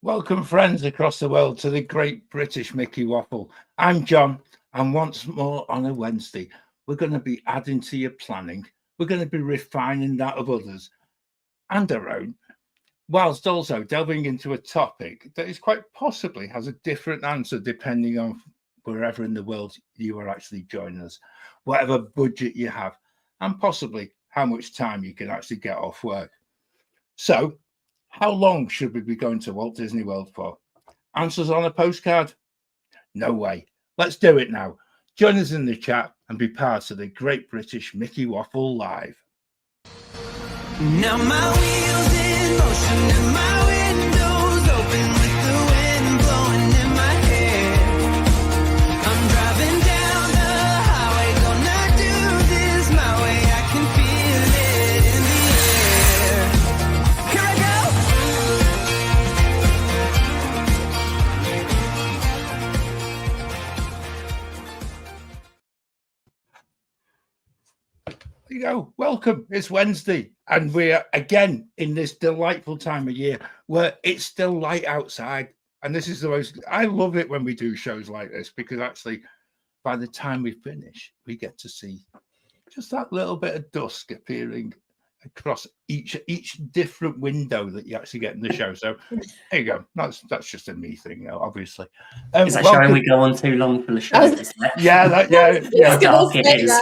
Welcome, friends across the world, to the Great British Mickey Waffle. I'm John, and once more on a Wednesday, we're going to be adding to your planning. We're going to be refining that of others and our own, whilst also delving into a topic that is quite possibly has a different answer depending on wherever in the world you are actually joining us, whatever budget you have, and possibly how much time you can actually get off work. So, how long should we be going to Walt Disney World for? Answers on a postcard? No way. Let's do it now. Join us in the chat and be part of the Great British Mickey Waffle Live. Now my wheels in motion and my windows open with the wind blowing in my hair. I'm driving down the highway, gonna do this my way. I can feel it in the air. Here I There you go. Welcome. It's Wednesday, and we're again in this delightful time of year where it's still light outside. And this is the most, I love it when we do shows like this, because actually by the time we finish, we get to see just that little bit of dusk appearing across each different window that you actually get in the show. So there you go. That's just a me thing, obviously. Is that showing we go on too long for the show? Yeah. Dark it is.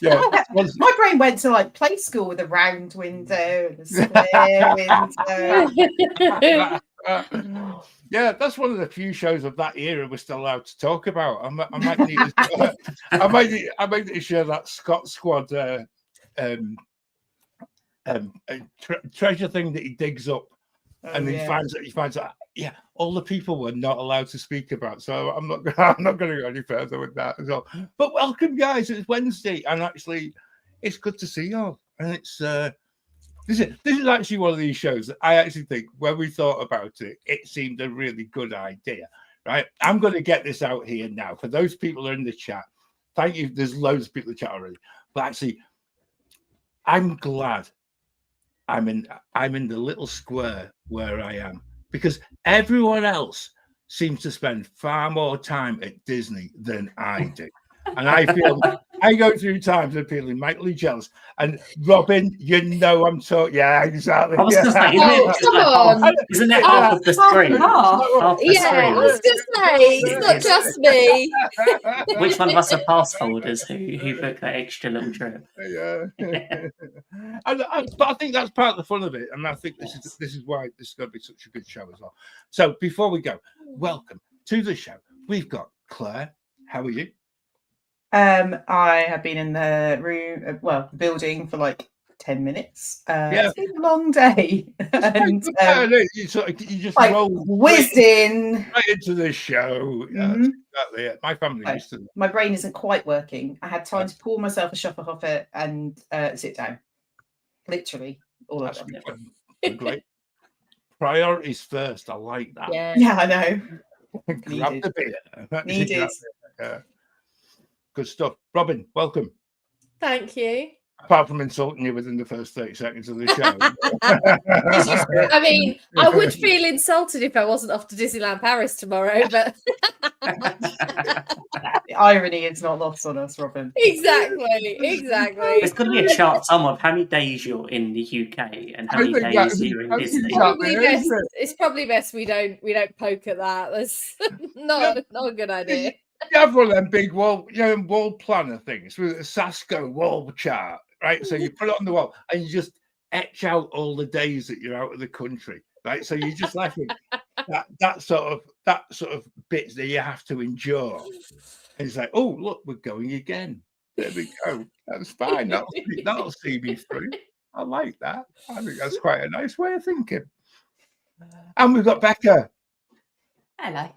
Yeah. My brain went to like play school with a round window and a square window. Yeah, that's one of the few shows of that era we're still allowed to talk about. I might need to, I might need to share that Scott Squad treasure thing that he digs up, and he finds out. Yeah, all the people were not allowed to speak about. So I'm not going to go any further with that as well. But welcome, guys. It's Wednesday, and actually, it's good to see you all. And it's this is actually one of these shows that I actually think when we thought about it, it seemed a really good idea. Right? I'm going to get this out here now for those people who are in the chat. Thank you. There's loads of people in the chat already, but actually, I'm glad I'm in the little square where I am, because everyone else seems to spend far more time at Disney than I do. And I feel I go through times of feeling mightily jealous. And Robin, you know I'm talking. Yeah, exactly. I was going to say, isn't it half of the screen? Half the screen. I was going to say, it's not just me. Which one of us are pass holders who book that extra little trip? Yeah. But I think that's part of the fun of it. And I think this is why this is going to be such a good show as well. So before we go, welcome to the show. We've got Claire. How are you? I have been in the room, the building for like 10 minutes. It's been a long day. And you just like roll whizzed in right into the show. Yeah, that's exactly it. My family used to. My brain isn't quite working. I had time to pour myself a Schopferhofer and sit down. Literally, all of them. Great. Priorities first. I like that. Yeah, I know. Grab the beer. Needed. Good stuff. Robin, welcome. Thank you. Apart from insulting you within the first 30 seconds of the show. I mean, I would feel insulted if I wasn't off to Disneyland Paris tomorrow, but the irony is not lost on us, Robin. Exactly. There's got to be a chart somewhere of how many days you're in the UK and how many days you're in Disney. It's probably best we don't poke at that. That's not a good idea. You have one of them big wall planner things with a Sasco wall chart, right? So you put it on the wall and you just etch out all the days that you're out of the country, right? So you just left with that sort of bits that you have to endure. And it's like, oh, look, we're going again. There we go. That's fine. That'll see me through. I like that. I think that's quite a nice way of thinking. And we've got Becca. Hello.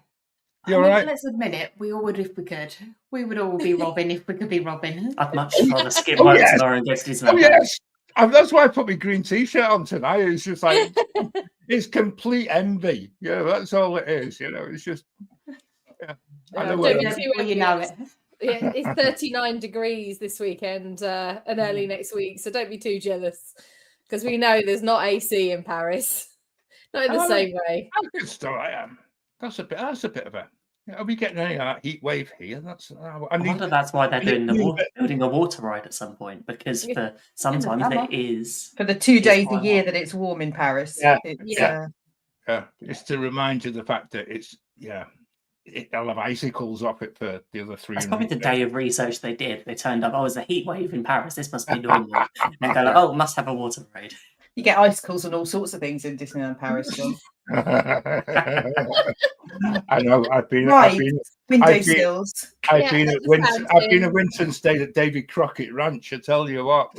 You all right? Let's admit it. We all would if we could. We would all be Robin if we could be Robin. I'd much rather skip home tomorrow and get to Disneyland. Oh, yes. That's why I put my green t-shirt on tonight. It's just like, it's complete envy. Yeah, that's all it is. It's just, I know you know it. Yeah, it's 39 degrees this weekend and early next week, so don't be too jealous, because we know there's not AC in Paris. Not in the same way. Good stuff. I am. That's a bit of a. Are we getting any of that heat wave here? I wonder that's why they're doing building a water ride at some point, because for sometimes it is for the 2 days a quite year hot. that it's warm in Paris. Yeah. It's to remind you the fact that they'll have icicles off it for the other 3. That's probably the day of research they did. They turned up, there's a heat wave in Paris. This must be normal. And they go like, oh, must have a water ride. You get icicles and all sorts of things in Disneyland Paris, John. I know. I've been windowsills. I've been at Winton Stayed at David Crockett Ranch. I tell you what,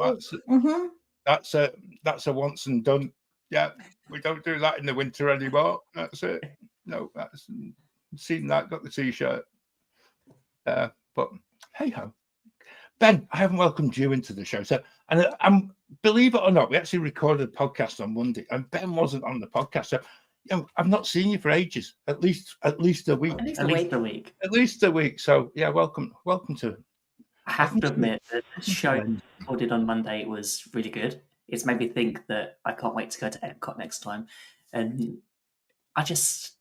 that's a once and done. Yeah, we don't do that in the winter anymore. That's it. No, that's seen that. Got the t-shirt. But hey ho, Ben, I haven't welcomed you into the show. So, and believe it or not, we actually recorded a podcast on Monday, and Ben wasn't on the podcast. So, I've not seen you for ages. At least a week. At least a week. At least a week. So yeah, welcome to. I have to admit that the show recorded on Monday was really good. It's made me think that I can't wait to go to Epcot next time, and I just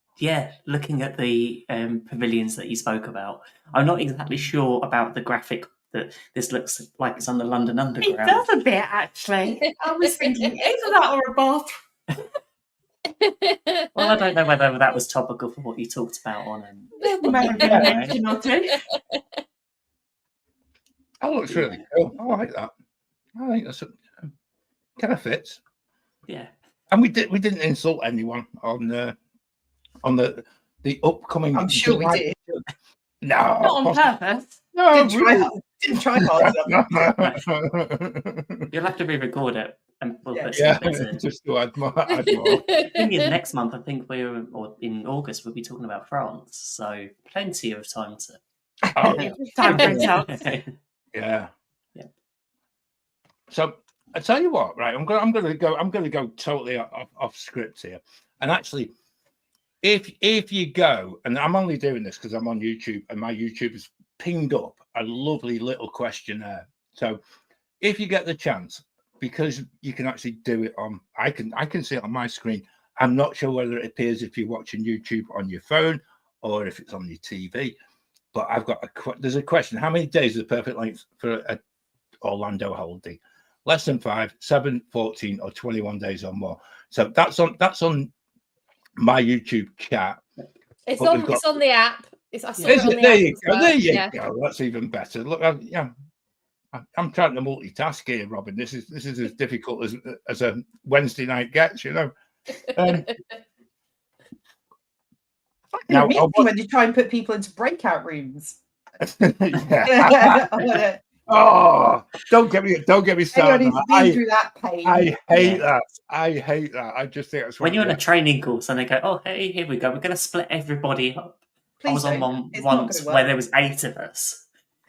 looking at the pavilions that you spoke about, I'm not exactly sure about the graphic that this looks like it's on the London Underground. It does a bit, actually. I was thinking, either that or a bathroom. Well, I don't know whether that was topical for what you talked about on Maybe a mention or two. That looks really cool. I like that. I think that's kind of fits. Yeah. And we didn't insult anyone on the upcoming. I'm sure we did. No, Not on purpose. No, didn't try hard enough. You'll have to re-record it and we'll put Yeah, some bits in. just to add more. The thing is, next month, I think or in August, we'll be talking about France. So plenty of time to. Time for it out. Yeah. So I tell you what, right? I'm gonna go totally off script here. And actually, if you go, and I'm only doing this because I'm on YouTube, and my YouTube has pinged up a lovely little questionnaire. So if you get the chance, because you can actually do it on, I can see it on my screen. I'm not sure whether it appears if you're watching YouTube on your phone or if it's on your TV. But I've got there's a question. How many days is the perfect length for an Orlando holiday? Less than 5, 7, 14, or 21 days or more. So that's on my YouTube chat. It's on the app. There you go. That's even better. Look, I'm trying to multitask here, Robin. This is as difficult as a Wednesday night gets, you know. Now, when you try and put people into breakout rooms. Oh, don't get me started. Through that pain. I hate that. I just think that's when you're on a training course and they go, "Oh, hey, here we go. We're going to split everybody up." Please I was on one once where there was 8 of us,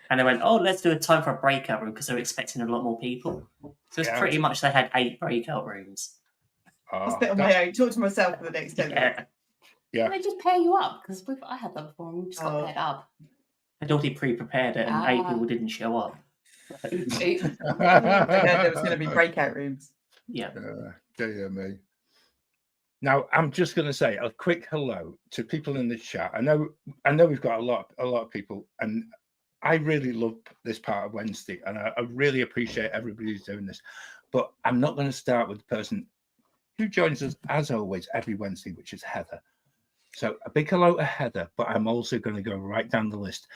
and they went, "Oh, let's do a time for a breakout room," because they were expecting a lot more people. So it's pretty much they had 8 breakout rooms. I'll spit on my own. Talk to myself for the next 10 minutes. Yeah. They just pair you up because I had that before. And we just got paired up. I'd already pre-prepared it, and 8 people didn't show up. There was going to be breakout rooms. Yeah. Dear me. Now I'm just going to say a quick hello to people in the chat. I know we've got a lot of people, and I really love this part of Wednesday, and I really appreciate everybody who's doing this. But I'm not going to start with the person who joins us as always every Wednesday, which is Heather. So a big hello to Heather, but I'm also going to go right down the list.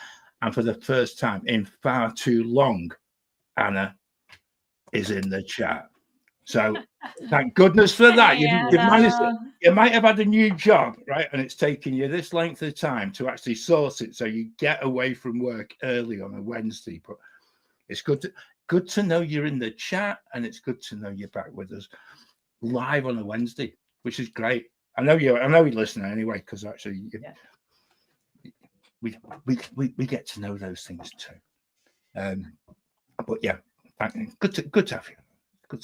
And for the first time in far too long, Anna is in the chat. So thank goodness for that. You might have had a new job, right? And it's taken you this length of time to actually sort it so you get away from work early on a Wednesday. But it's good to know you're in the chat, and it's good to know you're back with us live on a Wednesday, which is great. I know you're listening anyway, because actually we get to know those things too. But yeah, good to have you.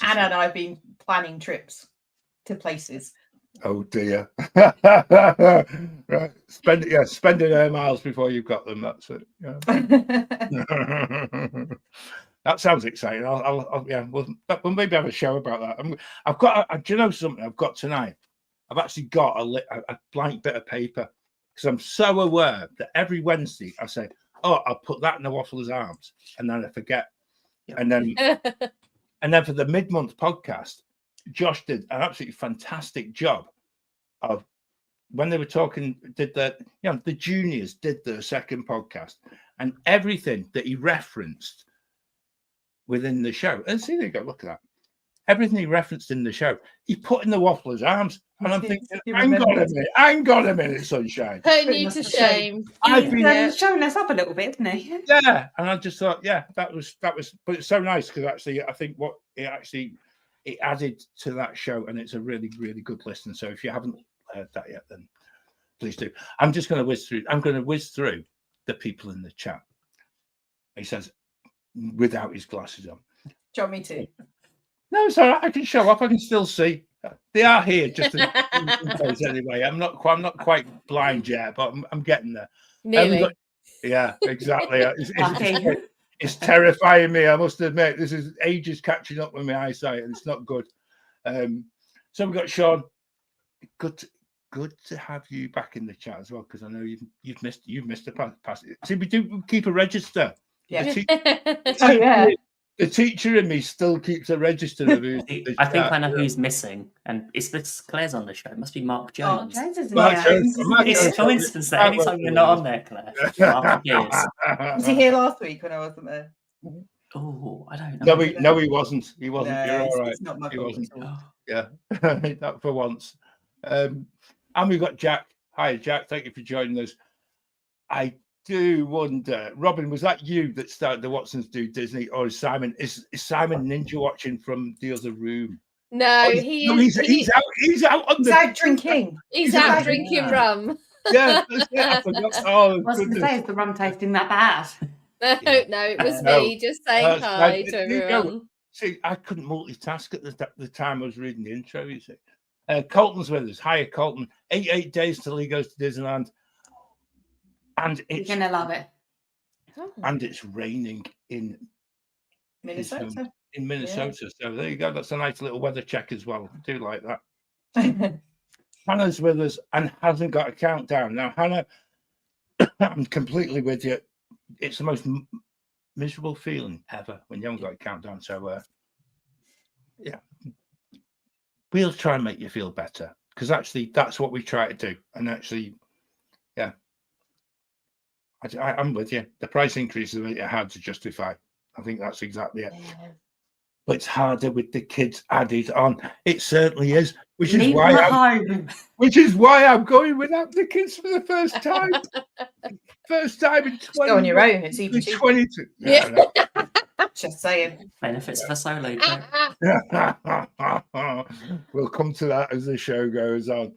Anna and I have been planning trips to places. Oh dear. Right. Spending air miles before you've got them. That's it. Yeah. That sounds exciting. We'll maybe have a show about that. I've got. Do you know something I've got tonight? I've actually got a blank bit of paper because I'm so aware that every Wednesday I say, "Oh, I'll put that in the Waffler's arms," and then I forget. And then for the mid-month podcast, Josh did an absolutely fantastic job of when they were talking. The juniors did their second podcast, and everything that he referenced within the show. And see, there you go. Look at that. Everything he referenced in the show, he put in the Waffler's arms. And I'm thinking, hang on a minute, Sunshine. Putting you to shame. I've been showing us up a little bit, isn't he? Yeah. And I just thought, that was, but it's so nice because actually, I think what it added to that show, and it's a really, really good listen. So if you haven't heard that yet, then please do. I'm going to whiz through the people in the chat. He says, without his glasses on. Do you want me to? No, it's all right. I can show up. I can still see. They are here just in case anyway. I'm not quite blind yet, but I'm getting there. Nearly. Yeah, exactly. It's terrifying me. I must admit, this is ages catching up with my eyesight, and it's not good. So we've got Sean. Good to have you back in the chat as well, because I know you've missed a pass. See, we do keep a register. Yeah. The teacher in me still keeps a register of who's. I think I know who's missing, and it's Claire's on the show. It must be Mark Jones. Jones isn't It's a coincidence that anytime you're not on there, Claire. Was he here last week when I wasn't there? Oh, I don't know. No, he wasn't. He wasn't. No, You're all right. It's not my He fault. wasn't. Yeah, not for once. And we've got Jack. Hi, Jack. Thank you for joining us. I do wonder, Robin, was that you that started the Watsons Do Disney, or is Simon ninja watching from the other room? No, he's out. He's out drinking. He's out drinking rum. Yeah, I forgot. Oh, I was going to say, is the rum tasting that bad? No, it was me just saying hi to everyone. See, I couldn't multitask at the time I was reading the intro. You see, Colton's with us. Hiya, Colton. 8 days till he goes to Disneyland. And You're gonna love it. And it's raining in Minnesota. In Minnesota. So there you go. That's a nice little weather check as well. I do like that. Hannah's with us and hasn't got a countdown. Now, Hannah, I'm completely with you. It's the most miserable feeling ever when you haven't got a countdown. So, yeah, we'll try and make you feel better, because actually that's what we try to do. And actually, yeah. I'm with you. The price increases make it hard to justify. I think that's exactly it. Yeah. But it's harder with the kids added on. It certainly is, which is why I'm going without the kids for the first time. First time in 20. Just go on your own. It's even 22. Yeah. Just saying. Benefits of a solo. We'll come to that as the show goes on.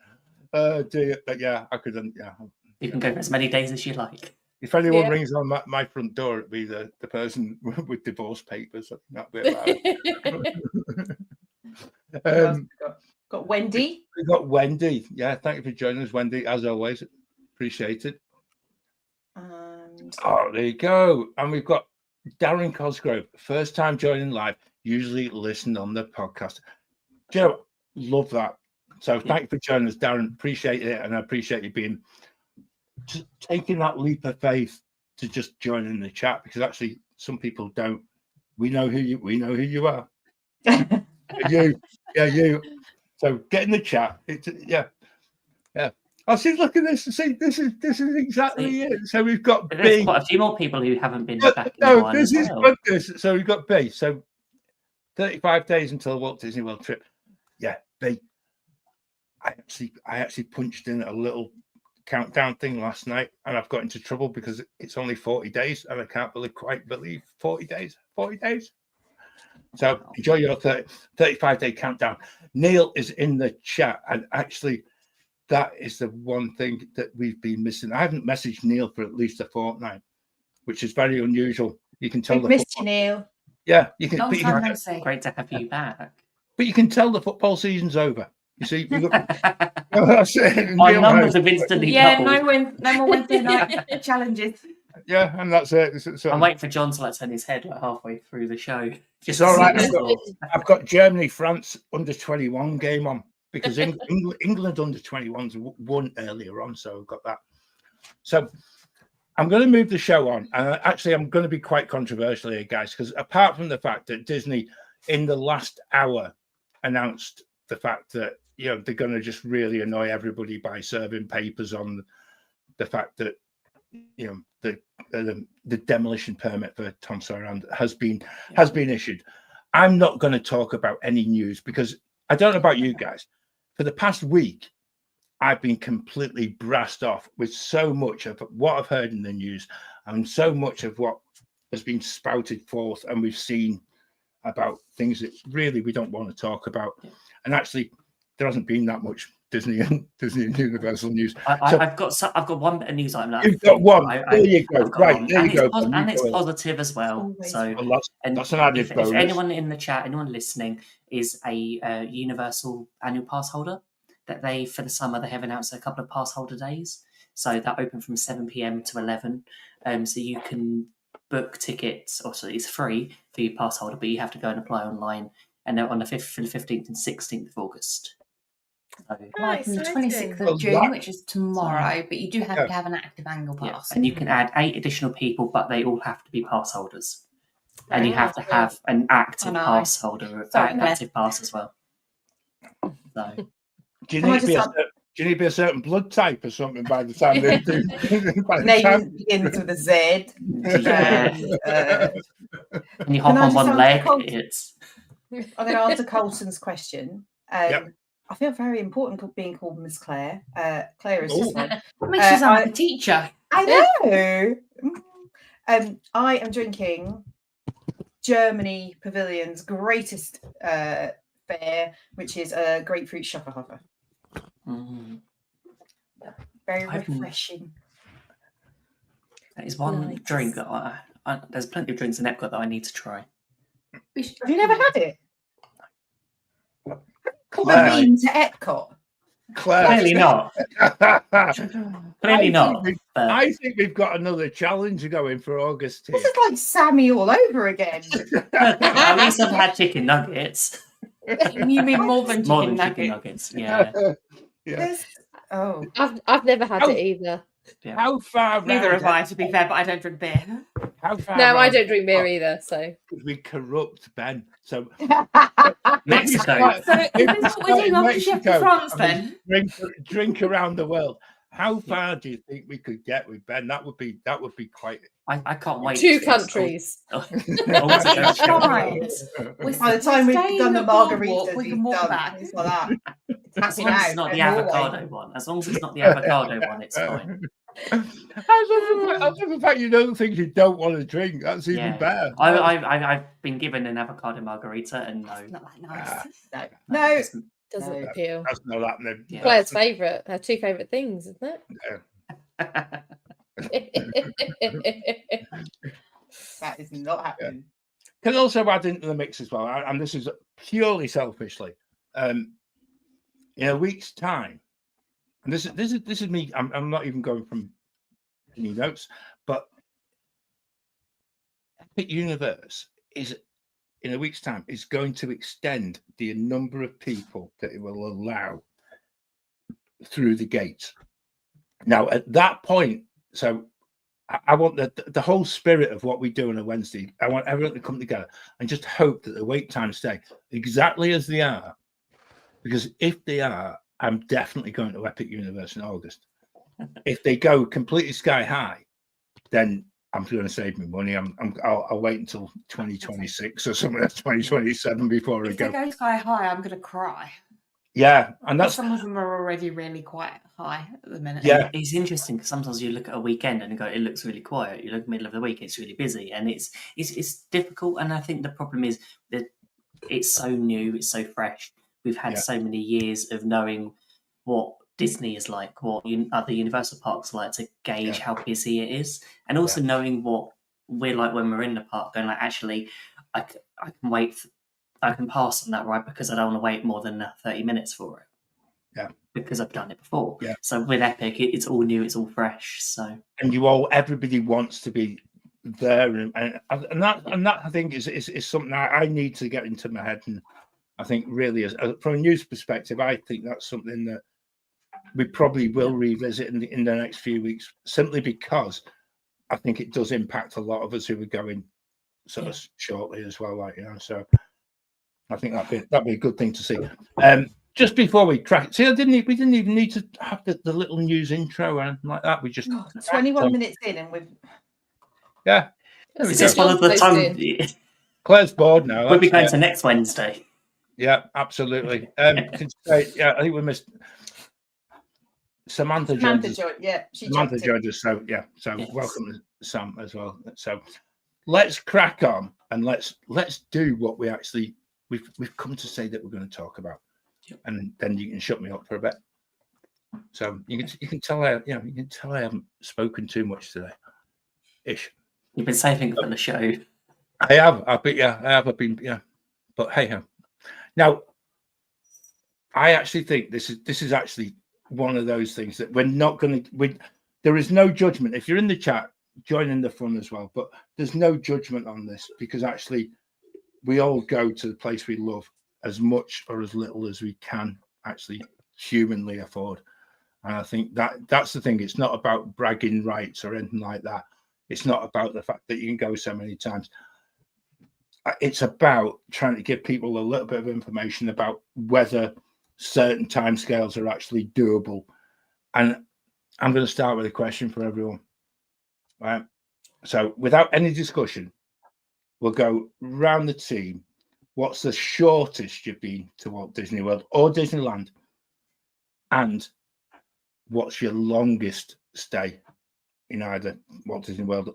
Dear, but yeah, I couldn't. Yeah, you can go for as many days as you like. If anyone rings on my front door, it'd be the person with divorce papers. That'd be about it. Got Wendy. We got Wendy. Yeah, thank you for joining us, Wendy. As always, appreciate it. Oh, there you go. And we've got Darren Cosgrove, first time joining live. Usually listen on the podcast. Joe, love that. So thank you for joining us, Darren. Appreciate it, and I appreciate you being. Just taking that leap of faith to just join in the chat, because actually some people don't. We know who you are. you. So get in the chat. Yeah. Oh, see, look at this. See, this is exactly it. So we've got B. There's quite a few more people who haven't been back. No, this is good. So we've got B. So 35 days until the Walt Disney World trip. Yeah, B. I actually punched in a little countdown thing last night, and I've got into trouble because it's only 40 days, and I can't quite believe 40 days. So enjoy your 35-day countdown. Neil is in the chat, and actually that is the one thing that we've been missing. I haven't messaged Neil for at least a fortnight, which is very unusual. You can tell we've missed you, Neil. Yeah, you can. Great to have you back. But you can tell the football season's over. You see, our numbers have instantly doubled. No more Wednesday night challenges. Yeah, and that's it. I'm waiting for John to turn his head halfway through the show. It's all right. I've got Germany, France under 21 game on because England under 21s won earlier on, so I've got that. So I'm going to move the show on. Actually, I'm going to be quite controversial here, guys, because apart from the fact that Disney in the last hour announced the fact that they're going to just really annoy everybody by serving papers on the fact that the demolition permit for Tom Sawyer has been issued. I'm not going to talk about any news because I don't know about you guys. For the past week, I've been completely brassed off with so much of what I've heard in the news and so much of what has been spouted forth and we've seen about things that really we don't want to talk about. And actually, there hasn't been that much Disney and Universal news. I've got one bit of news item. You've got one. There you go. Right, there you go. And it's positive as well. So that's an added bonus. If anyone in the chat, anyone listening, is a Universal annual pass holder, that for the summer they have announced a couple of pass holder days. So that open from 7 p.m. to 11. So you can book tickets. Also, it's free for your pass holder, but you have to go and apply online. And they're on the 15th and 16th of August. So, Like from the 26th of June, which is tomorrow, but you do have to have an active annual pass. And you can add 8 additional people, but they all have to be pass holders. And you have to have an active pass holder, active pass as well. So, do you need to be a certain blood type or something by the time they do? Name begins with a Z. And you hop on one leg. I'm going to answer Colson's question. I feel very important being called Miss Claire. Claire is just like... What makes you sound like a teacher? I know. I am drinking Germany Pavilion's greatest fare, which is a grapefruit Schokoffer. Very refreshing. That is one drink that there's plenty of drinks in Epcot that I need to try. Have you never had it? Claire. Been to Epcot? Claire. Clearly not. Clearly not. I think we've got another challenge going for August here. This is like Sammy all over again. At least I've had chicken nuggets. You mean more than chicken nuggets? Yeah. I've never had it either. Yeah. How far? Neither have I, to be fair, but I don't drink beer. How far? No, I don't drink beer either. So we corrupt Ben. So Mexico. So is we're doing after Chef de France then? Drink around the world. How far do you think we could get with Ben? That would be quite. I can't wait. 2 countries. By the time we've done the margaritas, we can walk back. It's like that. As long as it's not the avocado one. As long as it's not the avocado one, it's fine. I love the fact you don't think you don't want to drink. That's even better. I've been given an avocado margarita, and no, it's not that nice. No. Doesn't appeal. That's not happening. Yeah. Claire's favourite. Her 2 favourite things, isn't it? Yeah. That is not happening. Can also add into the mix as well, and this is purely selfishly. In a week's time, and this is me. I'm not even going from any notes, but Epic Universe is in a week's time is going to extend the number of people that it will allow through the gates. Now, at that point, so I want the whole spirit of what we do on a Wednesday. I want everyone to come together and just hope that the wait times stay exactly as they are. Because if they are, I'm definitely going to Epic Universe in August. If they go completely sky high, then I'm going to save me money. I'll wait until 2026 or something like 2027 before I go. If they go sky high, I'm going to cry. Yeah, and that's some of them are already really quite high at the minute. Yeah, it's interesting because sometimes you look at a weekend and you go, it looks really quiet. You look at the middle of the week, it's really busy, and it's difficult. And I think the problem is that it's so new, it's so fresh. We've had so many years of knowing what Disney is like, what other Universal parks are like, to gauge how busy it is, and also knowing what we're like when we're in the park. Going like, actually, I can wait. I can pass on that ride because I don't want to wait more than 30 minutes for it. Yeah, because I've done it before. Yeah. So with Epic, it's all new, it's all fresh. So everybody wants to be there, and that I think is something I need to get into my head I think really, from a news perspective, I think that's something that we probably will revisit in the next few weeks, simply because I think it does impact a lot of us who are going sort of shortly as well, like, you know. So I think that'd be a good thing to see. Just before we crack, see, we didn't even need to have the little news intro or anything like that. We just 21 minutes in, and we've Is this one of the time? Claire's bored now. We'll be going to next Wednesday. Yeah, absolutely. I think we missed Samantha joined us. Samantha joined us. So yes. Welcome to Sam as well. So let's crack on and let's do what we've come to say that we're going to talk about, and then you can shut me up for a bit. So you can tell I haven't spoken too much today. Ish. You've been saving it for the show. I have. I've been. But hey ho. Now, I actually think this is actually one of those things that we're not going to. There is no judgment. If you're in the chat, join in the fun as well. But there's no judgment on this, because actually, we all go to the place we love as much or as little as we can actually humanly afford. And I think that's the thing. It's not about bragging rights or anything like that. It's not about the fact that you can go so many times. It's about trying to give people a little bit of information about whether certain timescales are actually doable. And I'm going to start with a question for everyone. Right. So without any discussion, we'll go round the team. What's the shortest you've been to Walt Disney World or Disneyland? And what's your longest stay in either Walt Disney World,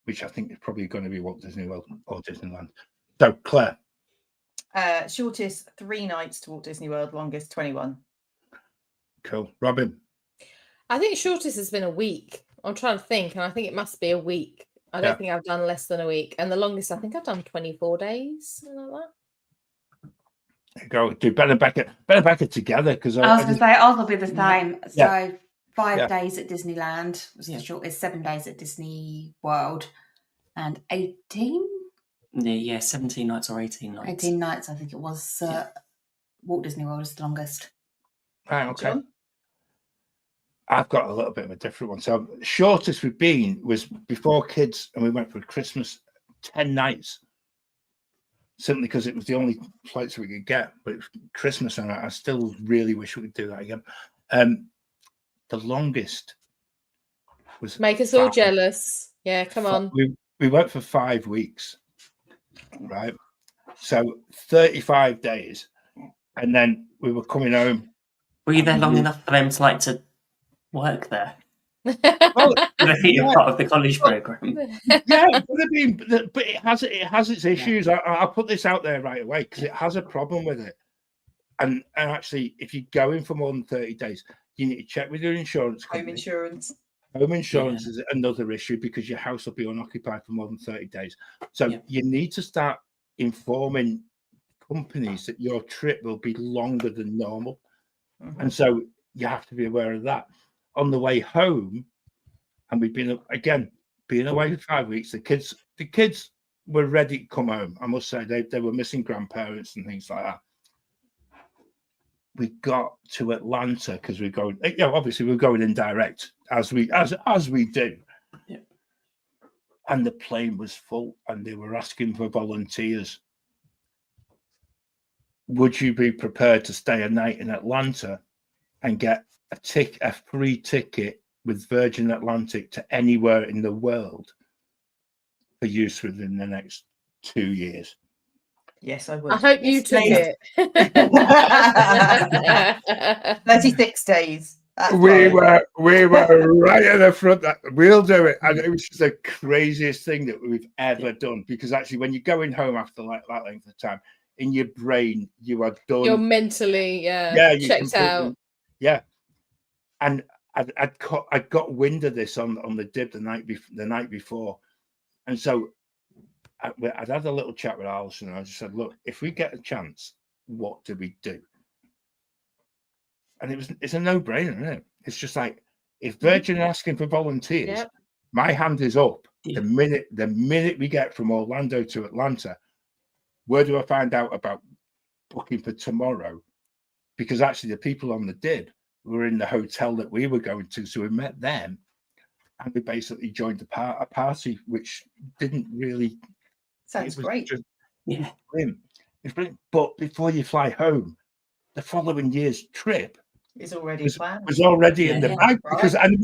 which I think is probably going to be Walt Disney World or Disneyland? So, Claire. Shortest 3 nights to Walt Disney World, longest 21. Cool. Robin. I think shortest has been a week. I'm trying to think, and I think it must be a week. I don't think I've done less than a week. And the longest, I think I've done 24 days, something like that. Go do better back it together, because I was going to say ours will be the same. Yeah. So 5 days at Disneyland was the shortest, 7 days at Disney World, and 18. Yeah, 17 nights or 18 nights. 18 nights, I think it was. Walt Disney World is the longest. Right, okay. I've got a little bit of a different one. So shortest we've been was before kids, and we went for Christmas, 10 nights. Simply because it was the only flights we could get, but it was Christmas, and I still really wish we could do that again. The longest was make us all jealous. Yeah, come on. We went for 5 weeks, right? So 35 days, and then we were coming home. Were you there long enough for them to work there? Well, I think you're part of the college program. Yeah, but it has its issues. I'll put this out there right away, because it has a problem with it. And actually, if you're going for more than 30 days, you need to check with your insurance company. Home insurance is another issue, because your house will be unoccupied for more than 30 days. So you need to start informing companies that your trip will be longer than normal. And so you have to be aware of that. On the way home, and we've been being away for 5 weeks, the kids were ready to come home. I must say, they were missing grandparents and things like that. We got to Atlanta because we're going. Obviously we're going in direct as we do. Yeah. And the plane was full, and they were asking for volunteers. Would you be prepared to stay a night in Atlanta and get a free ticket with Virgin Atlantic to anywhere in the world for use within the next 2 years? Yes, I would. I hope you took it. 36 days. We were right at the front. We'll do it, and it was just the craziest thing that we've ever done. Because actually, when you're going home after that length of time, in your brain, you are done. You're mentally, checked out. Yeah, and I got wind of this on the dib the night before, and so I'd had a little chat with Alison, and I just said, "Look, if we get a chance, what do we do?" And it's a no-brainer, isn't it? It's just like, if Virgin are asking for volunteers, my hand is up. The minute we get from Orlando to Atlanta, where do I find out about booking for tomorrow, because actually the people on the did were in the hotel that we were going to, so we met them, and we basically joined a party, which didn't really. Sounds great. Yeah. It's brilliant. But before you fly home, the following year's trip It's already planned. was already in the bag, because and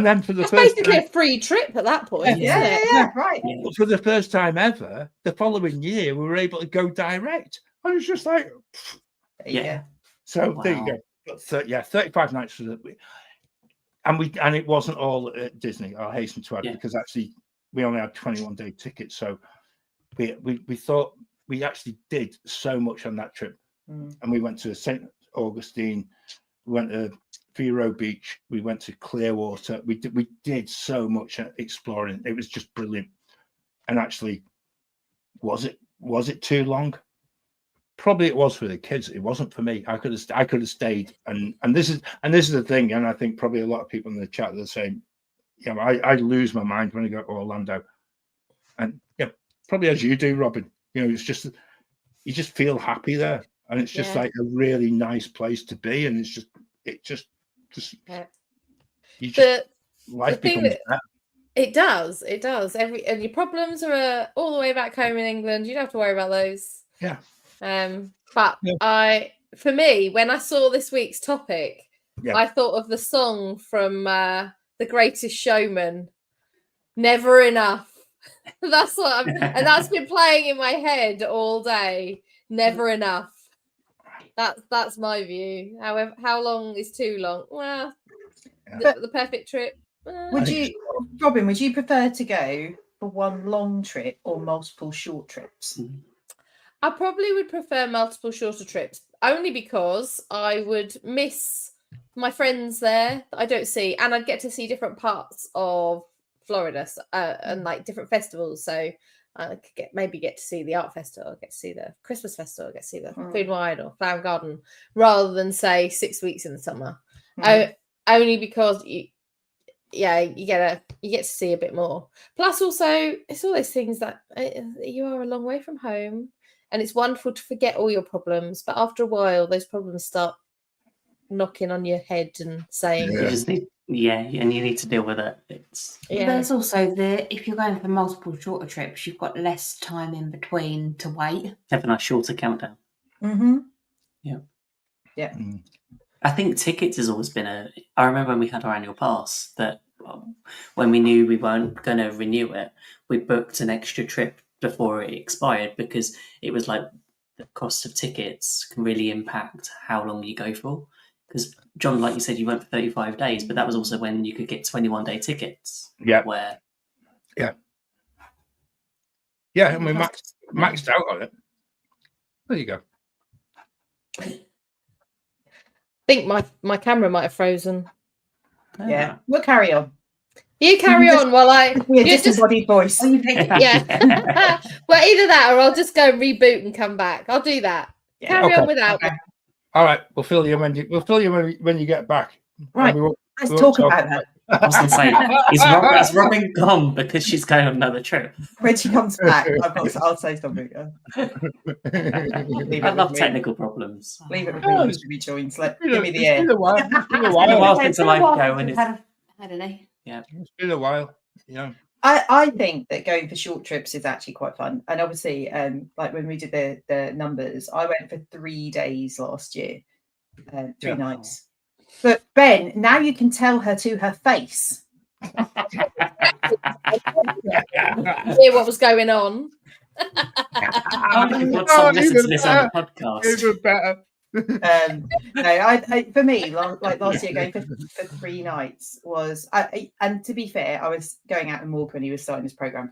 then for the That's first basically time, a free trip at that point. Yeah, isn't it? right. but for the first time ever, the following year we were able to go direct. I was just like, Yeah. so there you go. But 35 nights for the, and it wasn't all at Disney. I'll hasten to add, because actually we only had 21-day tickets, so we thought we actually did so much on that trip. And we went to St. Augustine, we went to Vero Beach, we went to Clearwater. We did so much exploring. It was just brilliant. And actually, was it too long? Probably it was for the kids. It wasn't for me. I could have stayed. And this is the thing. And I think probably a lot of people in the chat are the same. You know, I lose my mind when I go to Orlando, and probably as you do, Robin. You know, it's just you just feel happy there, and it's just like a really nice place to be. And it's just life becomes better. It does. And your problems are all the way back home in England. You don't have to worry about those. Yeah. But for me, when I saw this week's topic, I thought of the song from The Greatest Showman, Never Enough. That's what and that's been playing in my head all day. Never enough. That's my view. However, how long is too long? Well, the perfect trip. Robin, would you prefer to go for one long trip or multiple short trips? I probably would prefer multiple shorter trips, only because I would miss my friends there that I don't see, and I'd get to see different parts of Florida and like different festivals. So I could maybe get to see the art festival, get to see the Christmas festival, get to see the Food and Wine or Flower Garden, rather than say 6 weeks in the summer. Only because you get to see a bit more. Plus, also, it's all those things that you are a long way from home, and it's wonderful to forget all your problems. But after a while, those problems start knocking on your head and saying, You just need, and you need to deal with it. There's also if you're going for multiple shorter trips, you've got less time in between to wait. Have a nice shorter countdown. Yeah. I think tickets has always been I remember when we had our annual pass that when we knew we weren't going to renew it, we booked an extra trip before it expired, because it was like the cost of tickets can really impact how long you go for. Because John, like you said, you went for 35 days, but that was also when you could get 21-day tickets. Yeah. And we maxed out on it. There you go. I think my camera might have frozen. Yeah, we'll carry on. You carry on while I... We're disembodied voice. Yeah. Well, either that or I'll just go reboot and come back. I'll do that. Carry on without me. All right, we'll fill you when you get back. Right, let's talk about that. I was going to say, is Robin gone because she's going on another trip? When she comes back, I'll say something. I love technical problems. Leave it with me to be joined. Give me the air. It's been a while while. since a live show, and I don't know. Yeah, It's been a while. Yeah. I think that going for short trips is actually quite fun. And obviously, like when we did the numbers, I went for 3 days last year, 3 nights. But Ben, now you can tell her to her face. Hear what was going on. Listen to this on the podcast. Even better. No, for me, like last year, going for 3 nights was, and to be fair, I was going out with Morgan when he was starting his program.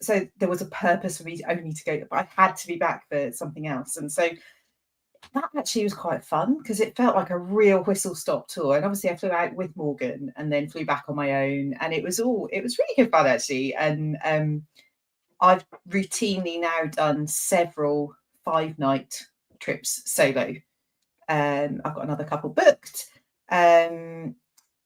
So there was a purpose for me only to go, but I had to be back for something else. And so that actually was quite fun, because it felt like a real whistle-stop tour. And obviously I flew out with Morgan and then flew back on my own, and it was really good fun actually. And I've routinely now done several 5-night trips solo. I've got another couple booked later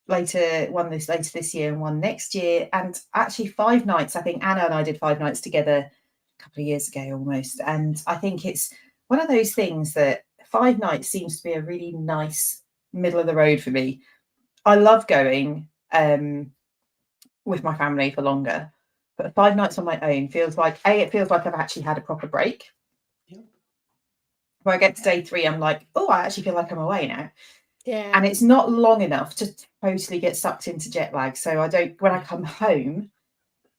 this year and one next year, and actually 5 nights. I think Anna and I did 5 nights together a couple of years ago almost, and I think it's one of those things that 5 nights seems to be a really nice middle of the road for me. I love going with my family for longer, but 5 nights on my own feels like it feels like I've actually had a proper break. When I get to day 3, I'm like, oh, I actually feel like I'm away now. Yeah. And it's not long enough to totally get sucked into jet lag. So when I come home,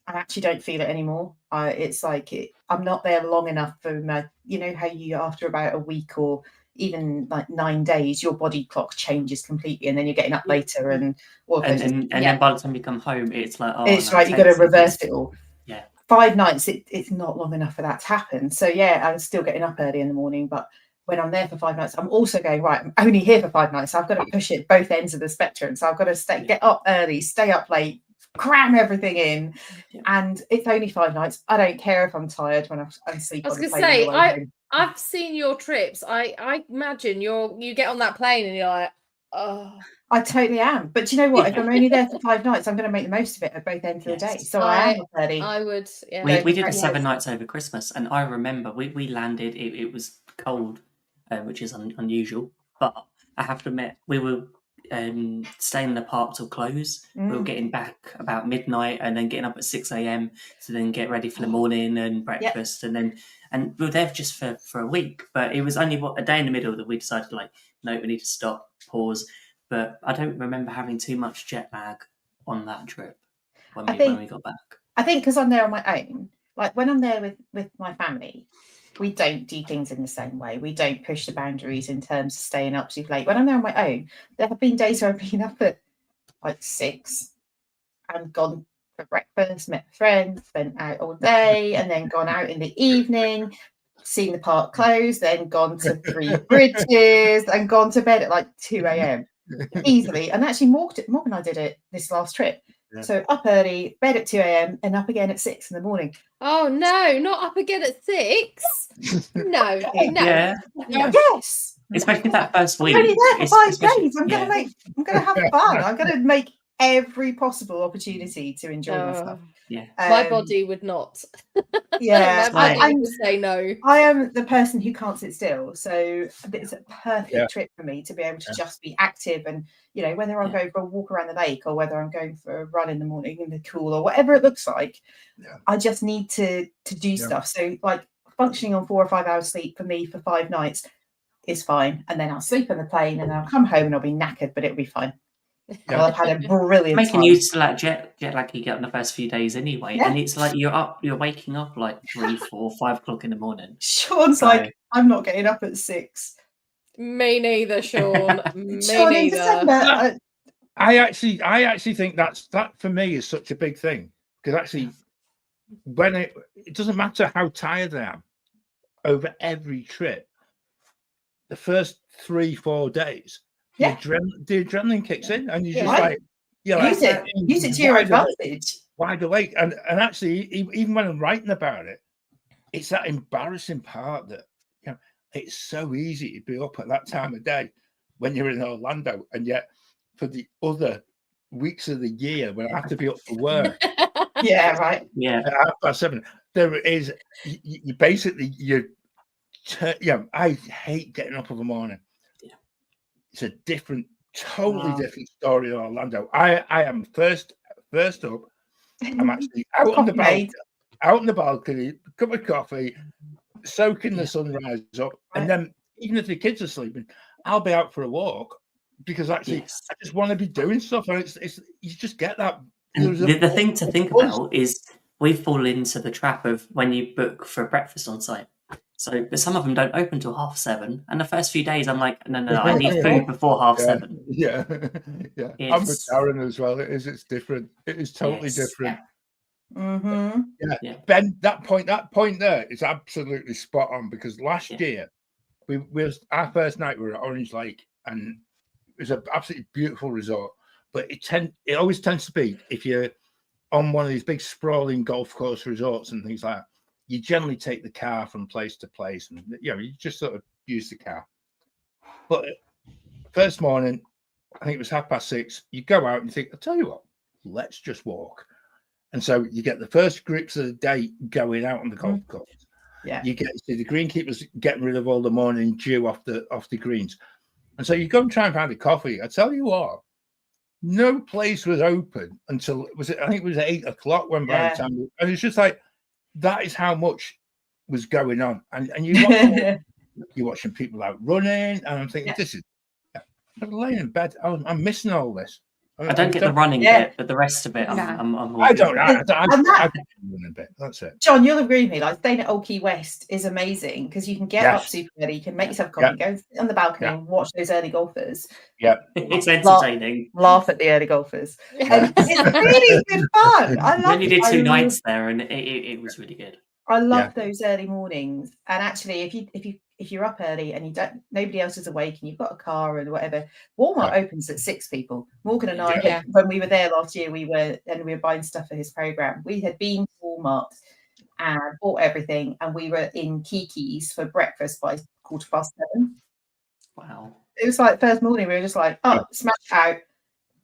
I actually don't feel it anymore. It's like I'm not there long enough for my, you know, how you after about a week or even like 9 days, your body clock changes completely, and then you're getting up later and all of those. And then by the time you come home, it's like, oh, it's no, right. You got to 10 reverse seconds. it all. Yeah. 5 nights, it's not long enough for that to happen. So yeah, I'm still getting up early in the morning, but when I'm there for 5 nights, I'm also going, right, I'm only here for 5 nights. So I've got to push it both ends of the spectrum. So I've got to get up early, stay up late, cram everything in. Yeah. And it's only 5 nights. I don't care if I'm tired when I'm sleeping. I was going to say, I've seen your trips. I imagine you get on that plane and you're like, oh. I totally am. But do you know what? If I'm only there for 5 nights, I'm going to make the most of it at both ends of the day. So I am up early. I would, yeah. We did the 7 nights over Christmas, and I remember we landed, it was cold, which is unusual, but I have to admit, we were staying in the park till close. We were getting back about midnight and then getting up at 6 a.m. to then get ready for the morning and breakfast. And we were there just for a week, but it was only a day in the middle that we decided, like, no, we need to stop, pause. But I don't remember having too much jet lag on that trip when we got back. I think because I'm there on my own, like when I'm there with my family, we don't do things in the same way. We don't push the boundaries in terms of staying up super late. When I'm there on my own, there have been days where I've been up at like 6 and gone for breakfast, met friends, spent out all day, and then gone out in the evening, seen the park close, then gone to 3 Bridges and gone to bed at like 2 a.m. easily. And actually, Morgan and I did it this last trip. Yeah. So up early, bed at 2 a.m. and up again at 6 in the morning. Oh no, not up again at 6. No. Yeah. No. Yes. Especially that first week. I'm only there for 5 days. I'm gonna have fun. I'm gonna make every possible opportunity to enjoy myself. Yeah. My body would not. Yeah. My body would say no. I am the person who can't sit still. So it's a perfect trip for me to be able to just be active, and you know, whether I'm going for a walk around the lake or whether I'm going for a run in the morning in the cool or whatever it looks like. Yeah. I just need to do stuff. So like functioning on 4 or 5 hours sleep for me for 5 nights is fine. And then I'll sleep on the plane and I'll come home and I'll be knackered, but it'll be fine. Yeah. I've had a brilliant making time. use of that jet lag you get on the first few days anyway. Yeah. And it's like you're waking up like 3, 4, 5 o'clock in the morning. Sean's like, I'm not getting up at 6. Me neither, Sean. Me Sean, neither. I actually think that for me is such a big thing, because actually when it doesn't matter how tired I am over every trip, the first 3-4 days, the adrenaline kicks in, and you're just like, use it to your advantage. Wide awake, and actually, even when I'm writing about it, it's that embarrassing part that, you know, it's so easy to be up at that time of day when you're in Orlando, and yet for the other weeks of the year when I have to be up for work, at 7:30, there is you basically I hate getting up in the morning. It's a totally different story in Orlando. I am first up. I'm actually out on the balcony, cup of coffee, soaking the sunrise up, and then even if the kids are sleeping, I'll be out for a walk, because actually I just want to be doing stuff, and it's you just get that. The thing to think about is we fall into the trap of when you book for breakfast on site. So, but some of them don't open till 7:30, and the first few days I'm like, no, I need food before 7:30. Yeah. I'm with Darren as well. It's different. It is totally different. Mm-hmm. Yeah. Ben, that point there is absolutely spot on, because last year we our first night we were at Orange Lake, and it was an absolutely beautiful resort. But it always tends to be, if you're on one of these big sprawling golf course resorts and things like that, you generally take the car from place to place, and you just sort of use the car. But first morning, I think it was 6:30, you go out and you think, I'll tell you what, let's just walk. And so you get the first groups of the day going out on the golf course. Yeah. You get the greenkeepers getting rid of all the morning dew off the greens, and so you go and try and find a coffee. I tell you what, no place was open until I think it was 8 o'clock when by the time, and it's just like that is how much was going on, and you're watching people out running, and I'm thinking this is. I'm laying in bed. I'm missing all this. I don't get the running bit, but the rest of it, I'm I don't. I run a bit. That's it. John, you'll agree with me. Like staying at Old Key West is amazing because you can get up super early. You can make yourself coffee, go sit on the balcony and watch those early golfers. Yeah, it's entertaining. Laugh at the early golfers. And it's really good fun. I love. We only did 2 nights there, and it was really good. I love those early mornings. And actually, if you're up early and nobody else is awake and you've got a car and whatever, Walmart opens at 6 people. Morgan and I, when we were there last year, we were buying stuff for his program. We had been to Walmart and bought everything, and we were in Kiki's for breakfast by 7:15. Wow. It was like first morning, we were just like, smash out,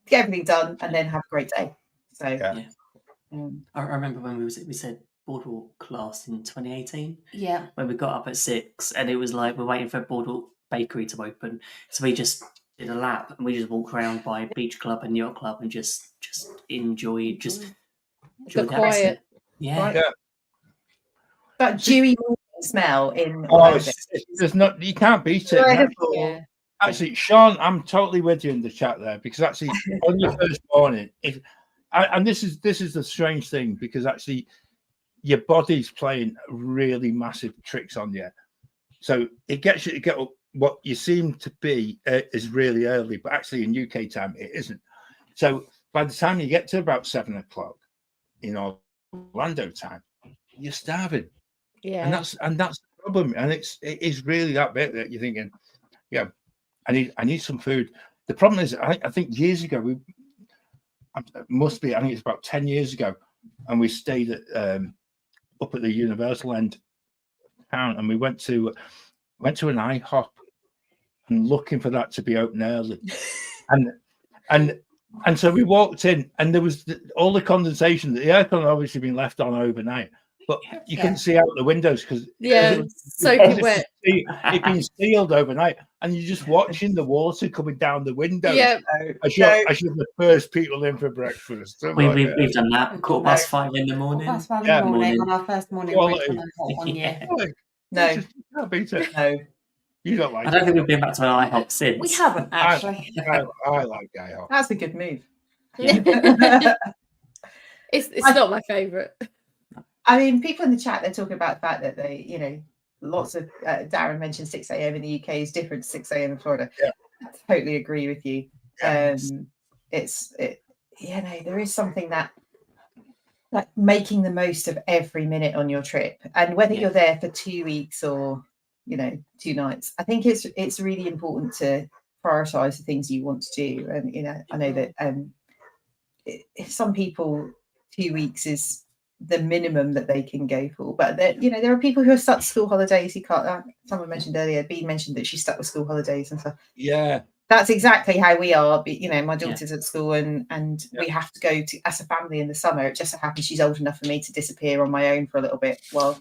get everything done, and then have a great day. So I remember when we said Boardwalk class in 2018. Yeah. When we got up at 6 and it was like we're waiting for Boardwalk Bakery to open. So we just did a lap and we just walked around by Beach Club and Yacht Club and just enjoyed the quiet. Yeah. That dewy morning smell in there's not, you can't beat it. Actually, Sean, I'm totally with you in the chat there, because actually on your first morning, and this is the strange thing, because actually your body's playing really massive tricks on you. So it gets you to get up what you seem to be is really early, but actually in UK time, it isn't. So by the time you get to about 7 o'clock in Orlando time, you're starving. Yeah. And that's the problem. And it is really that bit that you're thinking, I need some food. The problem is, I think years ago, I think it's about 10 years ago, and we stayed at up at the Universal end town, and we went to an IHOP and looking for that to be open early, and so we walked in, and there was all the condensation. The aircon had obviously been left on overnight, but you couldn't see out the windows because soaking wet. It'd been sealed overnight, and you're just watching the water coming down the windows. Yeah, I should the first people in for breakfast. We've done that. 5:15 in the morning. 5:15 in the morning on our first morning break on one year. No, you can't beat it. No, you don't like. I don't think we've been back to an IHOP since. We haven't actually. I like IHOP. That's a good move. It's not my favourite. I mean, people in the chat, they're talking about the fact that they, lots of Darren mentioned 6 a.m. in the UK is different to 6 a.m. in Florida. Yeah. I totally agree with you. Yes. There is something that like making the most of every minute on your trip, and whether you're there for 2 weeks or 2 nights, I think it's really important to prioritize the things you want to do. And I know that if some people 2 weeks is the minimum that they can go for, but there are people who are stuck with school holidays. You can't. Someone mentioned earlier, Bea mentioned that she's stuck with school holidays and stuff. Yeah, that's exactly how we are. My daughter's at school, and we have to go to as a family in the summer. It just so happens she's old enough for me to disappear on my own for a little bit while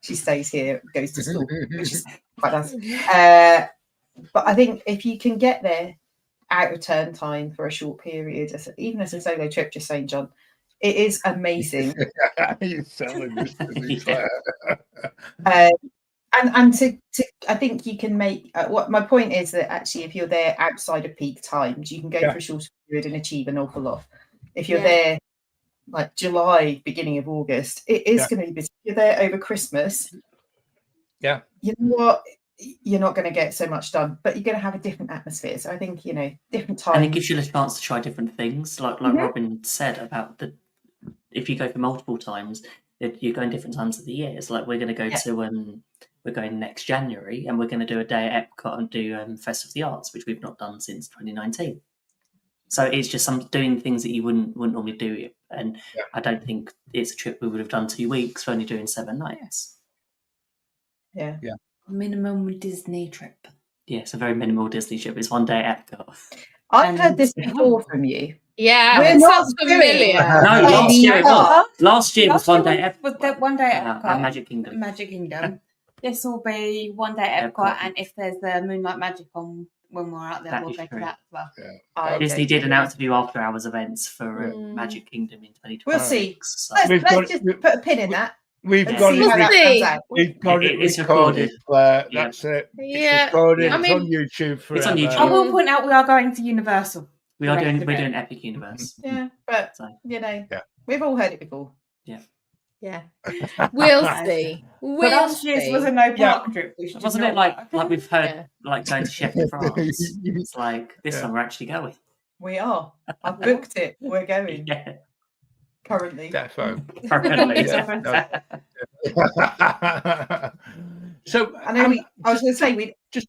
she stays here, goes to school, which is quite nice. But I think if you can get there out of turn time for a short period, even as a solo trip, just saying, John, it is amazing. You're selling this to me, Claire. And to I think you can make what my point is that actually if you're there outside of peak times, you can go for a shorter period and achieve an awful lot. If you're there like July, beginning of August, it is going to be busy. If you're there over Christmas, you know what, you're not going to get so much done, but you're going to have a different atmosphere. So I think different times, and it gives you a chance to try different things, like Robin said about if you go for multiple times, you're going different times of the year. It's like we're going to go to we're going next January, and we're going to do a day at Epcot and do Festival of the Arts, which we've not done since 2019. So it's just doing things that you wouldn't normally do, and I don't think it's a trip we would have done 2 weeks for only doing 7 nights. Yeah. Minimum Disney trip. Yeah, it's a very minimal Disney trip. It's one day at Epcot. I've heard this before from you. Yeah, We're it not sounds doing familiar. that. No, Like, last year it was. Last year was one day was the one day at and Epcot, Magic Kingdom. Magic Kingdom. This will be one day at Epcot, Epcot. and if there's the Moonlight Magic on when we're out there, That we'll is go to true. that as well. I Disney don't did announce to do after hours events for Mm. Magic Kingdom in 2026. We'll see. So Let's just put a pin in that We've and got see it. how that We'll comes see. out. We've got it It's recorded. recorded. Yeah. That's it. Yeah. It's recorded. Yeah. I It's mean, on YouTube forever. It's on YouTube. I will point out we are going to Universal. we're Right, doing okay. Epic Universe. Yeah, but So yeah, Yeah. we've all heard it before. Yeah. We'll Nice. see. But We'll last year's see. was a no Yeah. park trip. Which did wasn't not it like work. we've heard Yeah. like going to Chef de France? It's like this Yeah. time we're actually going. We are. I've booked it. We're going Yeah, currently. Defo. apparently. Yeah. So I know. I was going to say just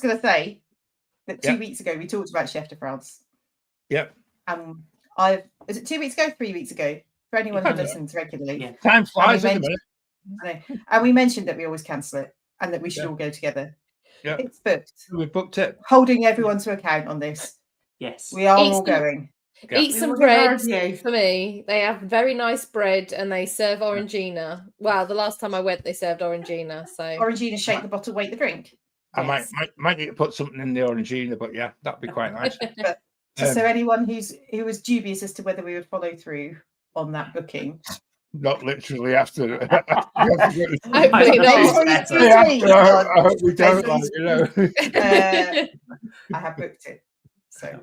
going to say that 2 Yeah. weeks ago we talked about Chef de France. Yep. Is it 2 weeks ago? 3 weeks ago? For anyone who Depends. listens regularly, Yeah. Time flies, I isn't it? I know. And we mentioned that we always cancel it and that we should Yeah. all go together. Yeah. It's booked. We've booked it. Holding everyone to account on this. Yes. We are Eat all some- going. Yeah. Eat We some will give our bread review. for me. They have very nice bread and they serve orangina. Wow, the last time I went, they served orangina. So Orangina, shake the bottle, wait the drink. I yes. might need to put something in the orangina, but yeah, that'd be quite nice. So anyone who was dubious as to whether we would follow through on that booking, Not literally after. Hopefully I not. Better. I hope we don't. Please. Like, you know. I have booked it. So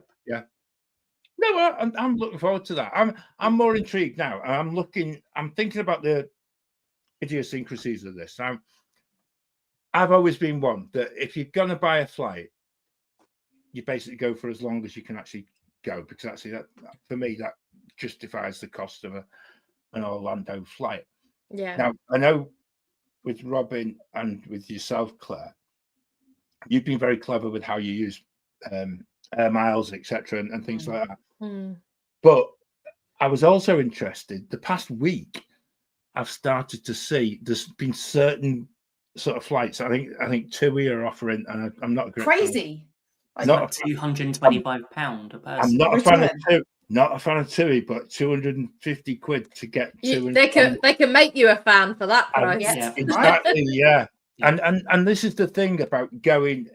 No, I'm looking forward to that. I'm more intrigued now. I'm thinking about the idiosyncrasies of this. I've always been one that if you're gonna buy a flight, you basically go for as long as you can actually go, because actually that for me that justifies the cost of an Orlando flight. Yeah. Now I know with Robin and with yourself, Claire, you've been very clever with how you use air miles, etc., and things like that. Mm. But I was also interested. The past week, I've started to see there's been certain sort of flights. I think TUI are offering, and I'm not a great fan. crazy. Not Like £225 a person. I'm not a fan of Return. TUI. Not a fan of TUI, but 250 quid to get to. They can make you a fan for that And- price. Yeah. Exactly, yeah. Yeah. And this is the thing about going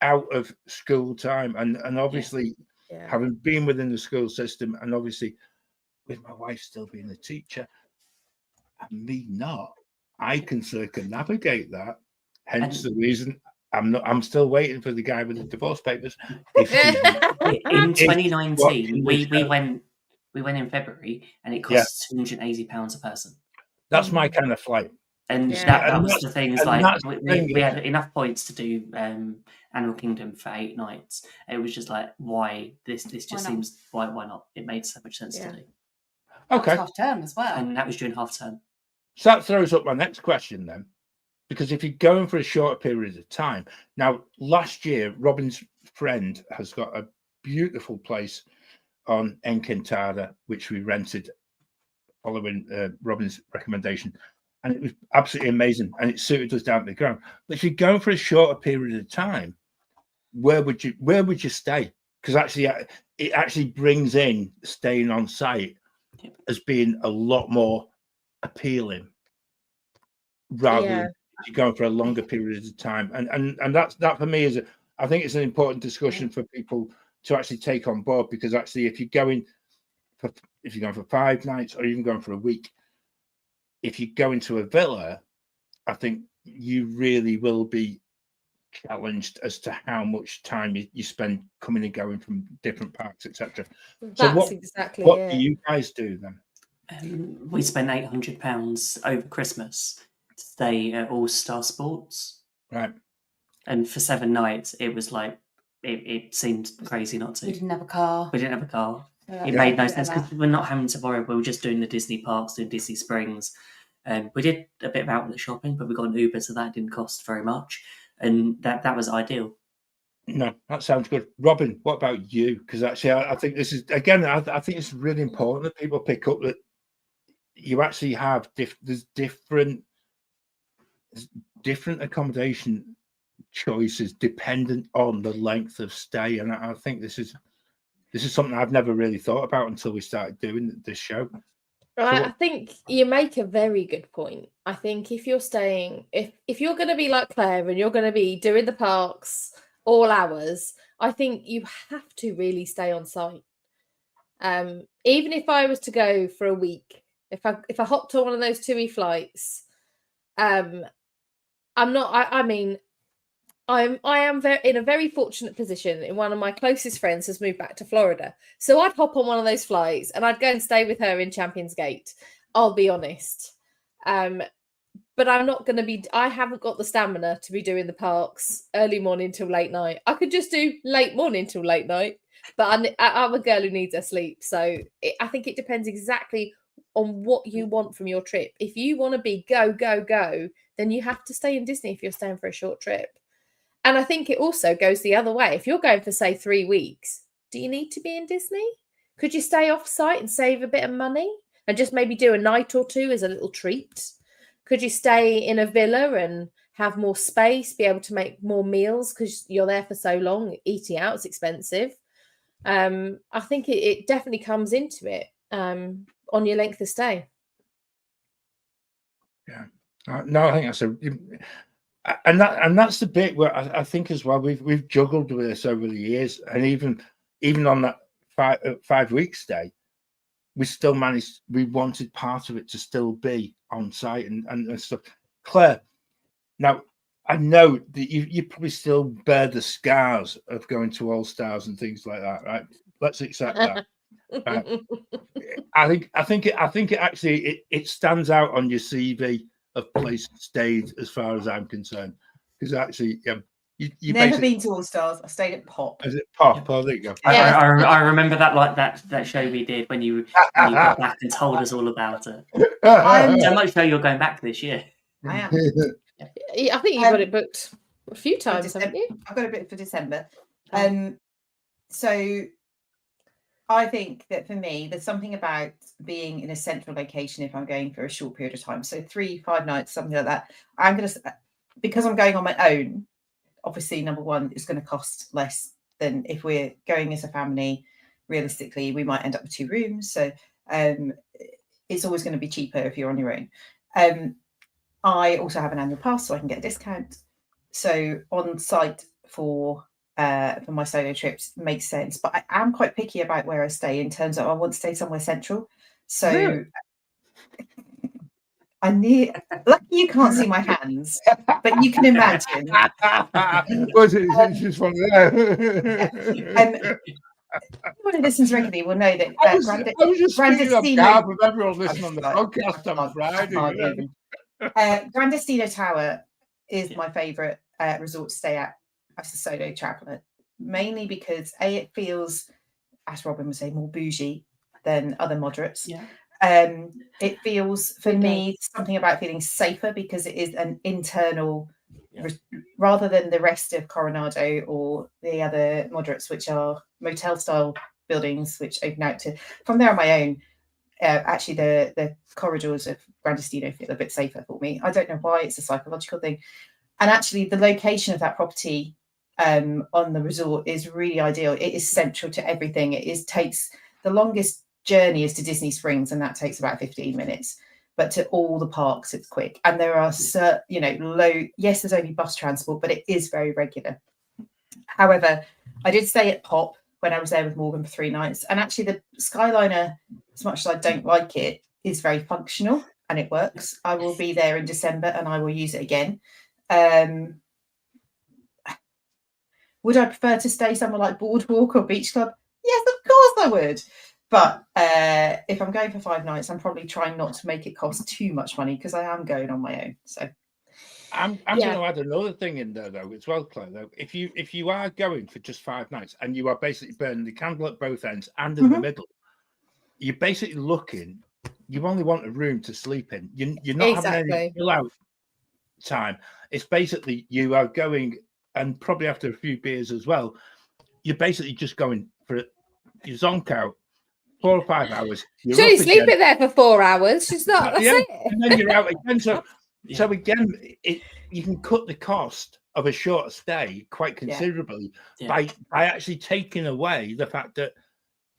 out of school time, and obviously Yeah. having been within the school system, and obviously with my wife still being a teacher, and me not, I can circumnavigate that. Hence the reason I'm still waiting for the guy with the divorce papers. If In 2019, what- we went in February, and it cost £280 a person. that's my kind of flight. And Yeah. that And was that's- the thing. Is and like that's the thing, we had enough points to do Animal Kingdom for 8 nights. It was just like, why this just Why not? seems why not? It made so much sense Yeah. to do, Okay, Half term as well. and that was during half term. so that throws up my next question then, because if you're going for a shorter period of time, now last year Robin's friend has got a beautiful place on Encantada, which we rented following Robin's recommendation, and it was absolutely amazing, and it suited us down to the ground. But if you're going for a shorter period of time, where would you stay? Because actually, it actually brings in staying on site Yep. as being a lot more appealing, rather Yeah. than if you're going for a longer period of time. And that for me I think it's an important discussion for people to actually take on board, because actually if you're going for 5 nights or even going for a week, if you go into a villa, I think you really will be challenged as to how much time you spend coming and going from different parks, etc. That's exactly What it. do you guys do then? We spent £800 over Christmas to stay at All Star Sports, Right. and for 7 nights, it was like it seemed crazy not We to. didn't have a car. We didn't have a car. So It that's made no a bit sense of because we're not having to worry. We were just doing the Disney parks, doing Disney Springs. We did a bit of outlet shopping, but we got an Uber, so that didn't cost very much, and that was ideal. No, that sounds good. Robin, what about you? Because actually, I think this is, again, I think it's really important that people pick up that you actually have there's different accommodation choices dependent on the length of stay, and I think this is this is something I've never really thought about until we started doing this show. I think you make a very good point. I think if you're staying, if you're going to be like Claire and you're going to be doing the parks all hours, I think you have to really stay on site. Even if I was to go for a week, if I hopped on one of those TUI flights, I'm not. I mean, I am in a very fortunate position. One of my closest friends has moved back to Florida, so I'd hop on one of those flights and I'd go and stay with her in Champions Gate. I'll be honest, but I'm not going to be. I haven't got the stamina to be doing the parks early morning till late night. I could just do late morning till late night, but I'm a girl who needs her sleep. So I think it depends exactly on what you want from your trip. If you want to be go, then you have to stay in Disney if you're staying for a short trip. And I think it also goes the other way. If you're going for, say, 3 weeks, do you need to be in Disney? Could you stay off site and save a bit of money and just maybe do a night or two as a little treat? Could you stay in a villa and have more space, be able to make more meals because you're there for so long? Eating out is expensive. I think it definitely comes into it on your length of stay. Yeah. No, I think that's and that's the bit where I think as well we've juggled with this over the years, and even on that 5 week stay, we still managed. We wanted part of it to still be on site and stuff. Claire, now I know that you probably still bear the scars of going to All Stars and things like that, right? Let's accept that. I think it actually it stands out on your CV of places stayed, as far as I'm concerned, because actually, you never been to All Stars. I stayed at Pop. Is it Pop? Oh, there you go. I remember that, like that show we did when you got back and told us all about it. So much so you're going back this year. I am. I think you've got it booked a few times, haven't you? I've got it booked for December. So I think that for me, there's something about being in a central location if I'm going for a short period of time. So 3-5 nights, something like that. Because I'm going on my own, obviously, number one, it's going to cost less than if we're going as a family. Realistically, we might end up with 2 rooms. So it's always going to be cheaper if you're on your own. I also have an annual pass, so I can get a discount. So on site for my solo trips makes sense, but I am quite picky about where I stay in terms of I want to stay somewhere central. So lucky you can't see my hands, but you can imagine. It's just one of them. Anyone who listens regularly will know that I was just speaking up with everyone listening on the podcast on Friday. Grandestino Tower is my favourite resort to stay at as a solo traveller, mainly because it feels, as Robin would say, more bougie than other moderates. Yeah. It feels, for me, something about feeling safer because it is an internal, rather than the rest of Coronado or the other moderates, which are motel-style buildings, which open out to. From there on my own, actually the corridors of Grandestino feel a bit safer for me. I don't know why, it's a psychological thing. And actually the location of that property on the resort is really ideal. It is central to everything. Takes the longest journey is to Disney Springs, and that takes about 15 minutes. But to all the parks, it's quick. And there are yes, there's only bus transport, but it is very regular. However, I did stay at Pop when I was there with Morgan for 3 nights. And actually the Skyliner, as much as I don't like it, is very functional and it works. I will be there in December and I will use it again. Would I prefer to stay somewhere like Boardwalk or Beach Club? Yes, of course I would. But if I'm going for 5 nights, I'm probably trying not to make it cost too much money because I am going on my own. So I'm going to add another thing in there though as well, Claire. Though, if you are going for just 5 nights and you are basically burning the candle at both ends and in the middle, you're basically looking. You only want a room to sleep in. You're not having any chill out time. It's basically you are going, and probably after a few beers as well, you're basically just going for your zonk out 4 or 5 hours. She's sleeping there for 4 hours. She's not. That's it. And then you're out again. So again, you can cut the cost of a short stay quite considerably by actually taking away the fact that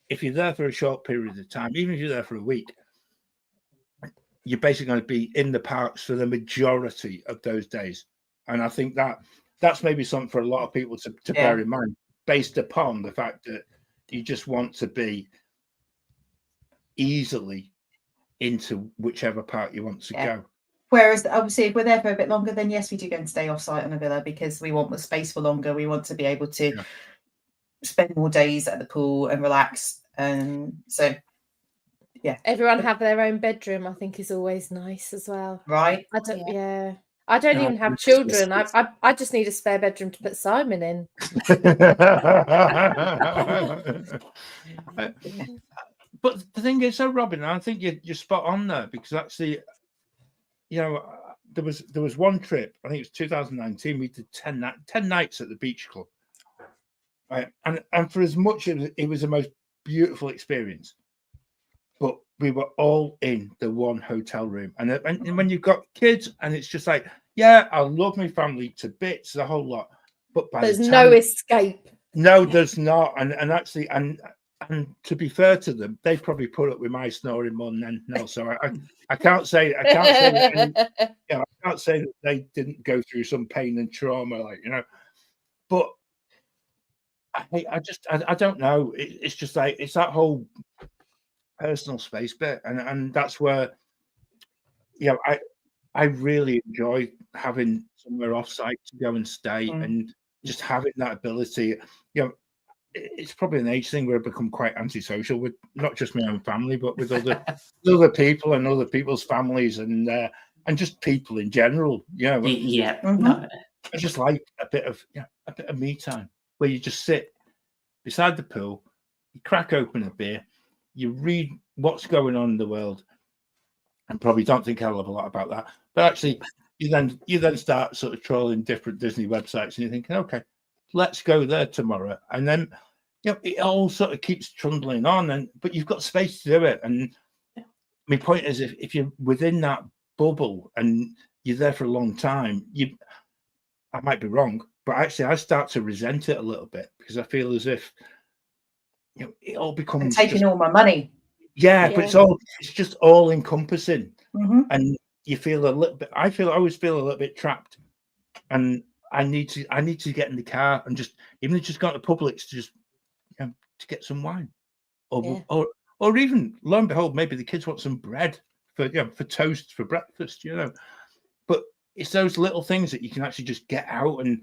if you're there for a short period of time, even if you're there for a week, you're basically going to be in the parks for the majority of those days. And I think that's maybe something for a lot of people to bear in mind, based upon the fact that you just want to be easily into whichever park you want to go. Whereas obviously if we're there for a bit longer, then yes, we do go and stay off site on a villa because we want the space for longer. We want to be able to spend more days at the pool and relax. So everyone have their own bedroom, I think, is always nice as well. Right. I don't even have children. I just need a spare bedroom to put Simon in. But the thing is, so Robin, I think you're spot on there, because actually, you know, there was one trip, I think it was 2019, we did 10 nights at the beach club, right? And for as much as it was the most beautiful experience, but we were all in the one hotel room, and when you've got kids, and it's just like, yeah, I love my family to bits, the whole lot, but there's no escape. No, there's not, and actually, and to be fair to them, they probably put up with my snoring more than anything else. So I can't say that I can't say that they didn't go through some pain and trauma, like, you know. But I don't know. It's just like, it's that whole personal space bit, and that's where, you know, I really enjoy having somewhere off-site to go and stay, and just having that ability. You know, it's probably an age thing where I've become quite antisocial with not just my own family, but with other people and other people's families, and just people in general. You know, I just like a bit of me time, where you just sit beside the pool, you crack open a beer, you read what's going on in the world, and probably don't think a hell of a lot about that, but actually you then start sort of trolling different Disney websites, and you're thinking, okay, let's go there tomorrow. And then, you know, it all sort of keeps trundling on, but you've got space to do it. And my point is, if you're within that bubble and you're there for a long time, I might be wrong, but actually I start to resent it a little bit, because I feel as if, you know, it all becomes taking all my money. Yeah, but it's just all encompassing, and you feel a little bit. I always feel a little bit trapped, and I need to get in the car and just go to Publix to just, you know, to get some wine, or even, lo and behold, maybe the kids want some bread for toast for breakfast, you know. But it's those little things that you can actually just get out, and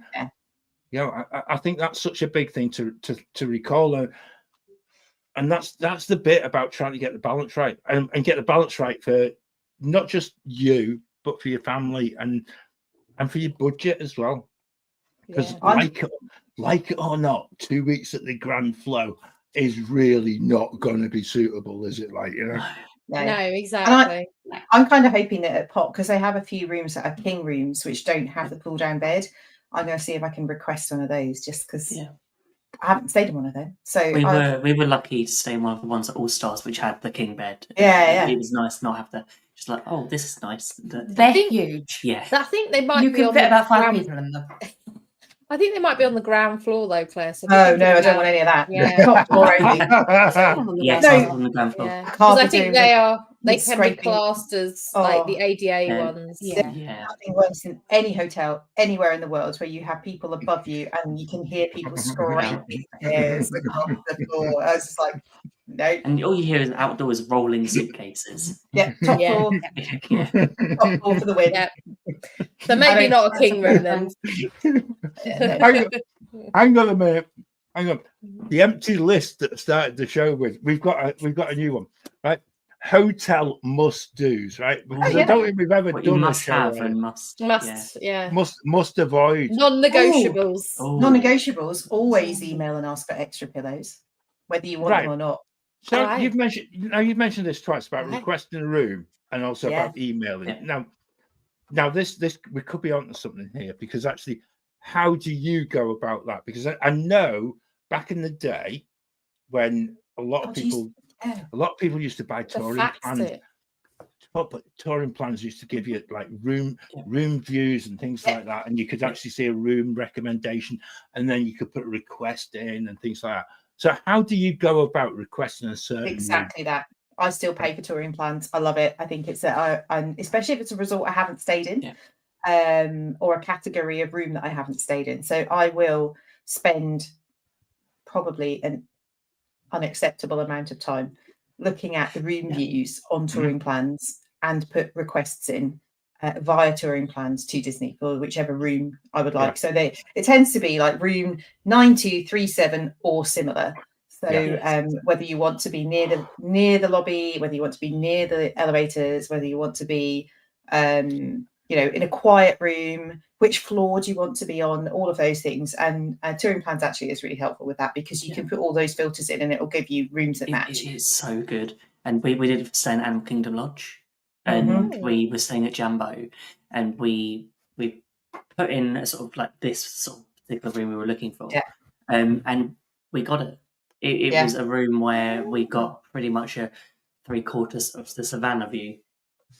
you know, I think that's such a big thing to recall. And that's the bit about trying to get the balance right, and get the balance right for not just you, but for your family and for your budget as well. Because like it or not, 2 weeks at the Grand Flow is really not going to be suitable, is it? Like, you know. No, exactly. And I'm kind of hoping that at Pop, because they have a few rooms that are king rooms which don't have the pull down bed, I'm going to see if I can request one of those, just because I haven't stayed in one of them. So we were lucky to stay in one of the ones at All Stars, which had the king bed. It was nice to not have to just like, oh, this is nice. They're huge. Yeah, I think they might. You be can on fit the about 5 ground. people in them. I think they might be on the ground floor though, Claire. So no, I don't want any of that. Yeah. Top floor only. on the ground floor. Because I think they can be classed as like the ADA Yeah. ones. Nothing worse than any hotel anywhere in the world where you have people above you and you can hear people scraping stairs across the floor. I was just like, no. And all you hear is outdoors rolling suitcases. Yeah, top floor. Top floor for the win. Yeah. So maybe not a king room then. Hang on a minute. Hang on. The empty list that started the show with, we've got a new one, right? Hotel must-dos, right? Because I don't think we've ever What done you must a show have on and Must must avoid. non-negotiables. Non-negotiables. Always email and ask for extra pillows, whether you want them or not. So you've mentioned this twice about requesting a room and also about emailing. Yeah. Now this we could be onto something here, because actually, how do you go about that? Because I know back in the day when a lot of people used to buy touring plans. But touring plans used to give you like room views and things like that, and you could actually see a room recommendation, and then you could put a request in and things like that. So how do you go about requesting a certain room? Exactly that. I still pay for touring plans. I love it. I think it's especially if it's a resort I haven't stayed in, or a category of room that I haven't stayed in. So I will spend probably an unacceptable amount of time looking at the room views on touring plans and put requests in via touring plans to Disney for whichever room I would like. So it tends to be like room 9237 or similar. So whether you want to be near the lobby, whether you want to be near the elevators, whether you want to be in a quiet room, which floor do you want to be on, all of those things. And touring plans actually is really helpful with that, because you can put all those filters in and it will give you rooms that match. It is so good. And we did it for staying at Animal Kingdom Lodge, and we were staying at Jambo, and we put in a sort of like this sort of particular room we were looking for, and we got it. It was a room where we got pretty much a 3/4 of the savannah view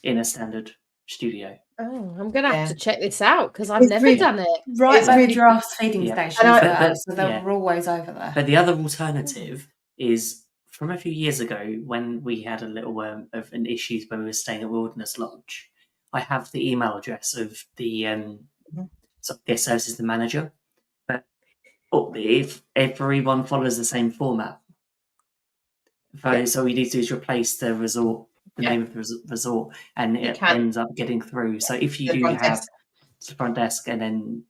in a standard studio. Oh, I'm gonna have to check this out because I've It's never really- done it. Right by really the giraffes feeding Yeah. station, And so they were always over there. But the other alternative is from a few years ago when we had a little of an issues when we were staying at Wilderness Lodge. I have the email address of the sort of guest services, the manager. But if everyone follows the same format, so all you need to do is replace the resort, the name of the resort, and it ends up getting through. So if you do have the front desk, and then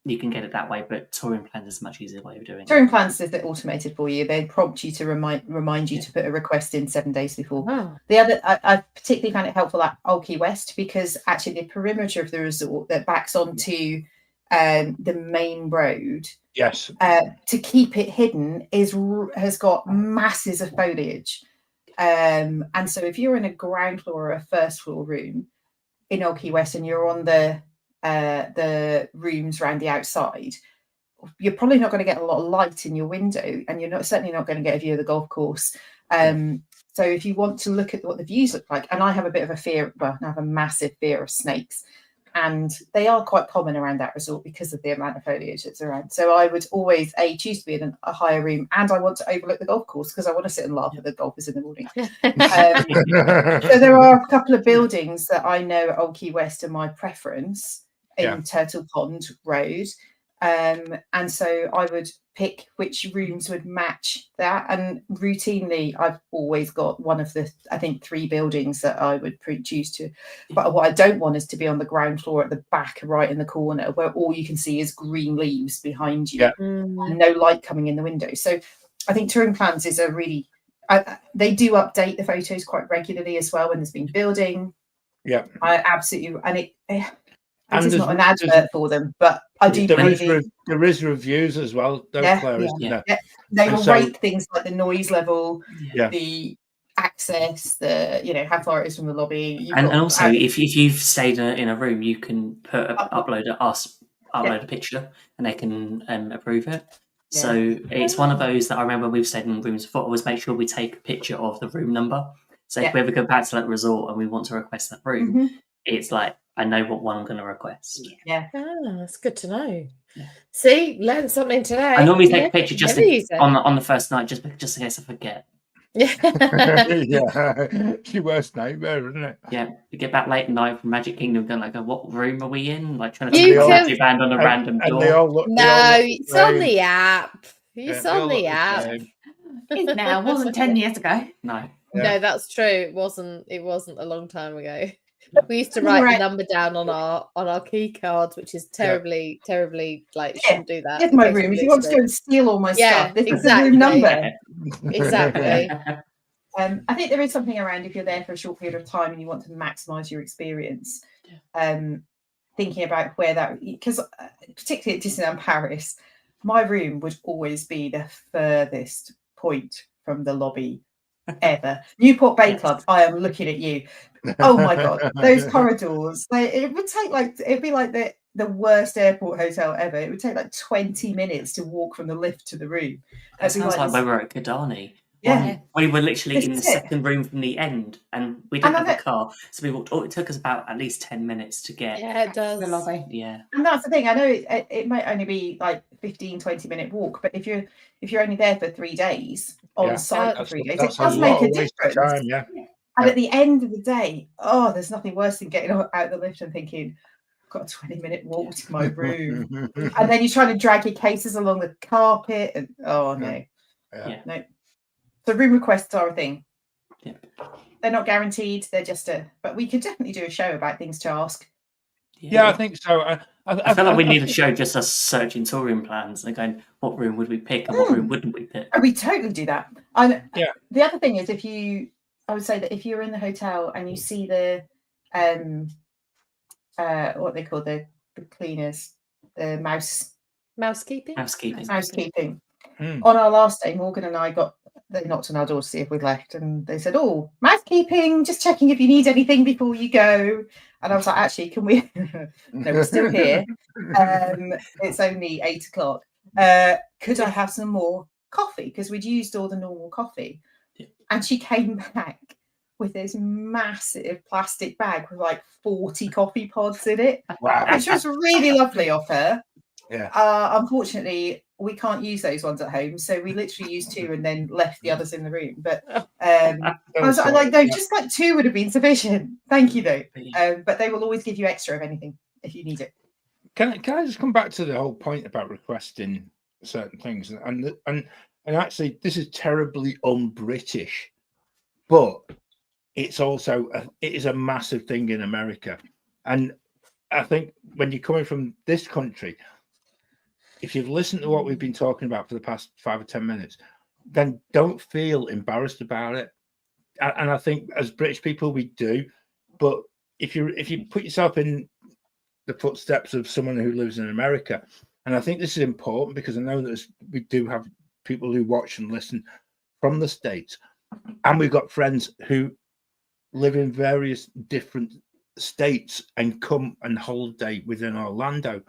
you can get it that way, but touring plans is a much easier way of doing it. Touring plans is automated for you. They prompt you to remind you to put a request in 7 days before. Oh. The other, I particularly found it helpful at Old Key West, because actually the perimeter of the resort that backs onto the main road, to keep it hidden has got masses of foliage. And so if you're in a ground floor or a first floor room in Old Key West and you're on the rooms around the outside, you're probably not going to get a lot of light in your window, and you're certainly not going to get a view of the golf course. So if you want to look at what the views look like, and I have a bit of a fear, I have a massive fear of snakes, and they are quite common around that resort because of the amount of foliage that's around. So I would always choose to be in a higher room, and I want to overlook the golf course because I want to sit and laugh at the golfers in the morning. So there are a couple of buildings that I know at Old Key West are my preference in Turtle Pond Road. And so I would pick which rooms would match that. And routinely, I've always got one of the, I think, 3 buildings that I would choose to. But what I don't want is to be on the ground floor at the back, right in the corner, where all you can see is green leaves behind you and no light coming in the window. So I think touring plans is a really, they do update the photos quite regularly as well when there's been building. Yeah. I absolutely, and it's not an advert for them, but I do believe there is reviews as well, Claire, isn't there? They will rate things like the noise level, the access, how far it is from the lobby. And also, if you've stayed in a room, you can upload a picture, and they can approve it. Yeah. So it's one of those that I remember we've stayed in rooms before. Always make sure we take a picture of the room number. So if we ever go back to that resort and we want to request that room, it's like, I know what one I'm going to request. Yeah. Oh, that's good to know. Yeah. See, learned something today. I normally take a picture just on the first night, just in case I forget. It's your worst nightmare, isn't it? Yeah, you get back late at night from Magic Kingdom, going like, "What room are we in?" Like trying to find a band on a random door. It's on the app. It's on the app. Now, it wasn't 10 years ago. No, that's true. It wasn't a long time ago. We used to write the number down on our key cards, which is terribly like shouldn't do that. Here's my room. If you want to go and steal all my stuff, this is the room number. Exactly. I think there is something around if you're there for a short period of time and you want to maximise your experience. Thinking about where that, because particularly at Disneyland Paris, my room would always be the furthest point from the lobby ever. Newport Bay Club, I am looking at you. Oh my god, those corridors! It'd be like the worst airport hotel ever. It would take like 20 minutes to walk from the lift to the room. That sounds like we were at Kidani. Yeah. We were literally This in the is it. second room from the end, and we didn't And have a car, so we walked. Oh, it took us about at least 10 minutes to get. Yeah, it does. The lobby. Yeah, And that's the thing. I know it might only be like 15, 20-minute walk, but if you're only there for 3 days on Yeah, site for that's 3 days, that's it does a make lot a of wasted difference. time. Yeah, And at the end of the day, there's nothing worse than getting out the lift and thinking, I've got a 20-minute walk to my room. And then you're trying to drag your cases along the carpet. And no. Yeah. No. So room requests are a thing. Yeah. They're not guaranteed. They're just but we could definitely do a show about things to ask. Yeah, I think so. I feel like we need a show just us searching touring plans and going, what room would we pick and what room wouldn't we pick? Oh, we totally do that. And Yeah. The other thing is, I would say that if you're in the hotel and you see the what they call the cleaners, the Mousekeeping. housekeeping. Hmm. On our last day, Morgan and I they knocked on our door to see if we'd left, and they said, "Oh, mousekeeping, just checking if you need anything before you go." And I was like, "Actually, can we?" No, we're still here. It's only 8:00. Could I have some more coffee? Because we'd used all the normal coffee. Yeah. And she came back with this massive plastic bag with like 40 coffee pods in it, Wow. which was really lovely of her. Yeah. Unfortunately, we can't use those ones at home, so we literally used 2 and then left the others in the room. But I was like, no, just like 2 would have been sufficient. Thank you, though. But they will always give you extra of anything if you need it. Can I just come back to the whole point about requesting certain things, and actually this is terribly un-British, but it's also it is a massive thing in America, and I think when you're coming from this country, if you've listened to what we've been talking about for the past 5 or 10 minutes, then don't feel embarrassed about it. And I think as British people we do, but if you put yourself in the footsteps of someone who lives in America, and I think this is important because I know that we do have people who watch and listen from the States, and we've got friends who live in various different states and come and holiday within Orlando,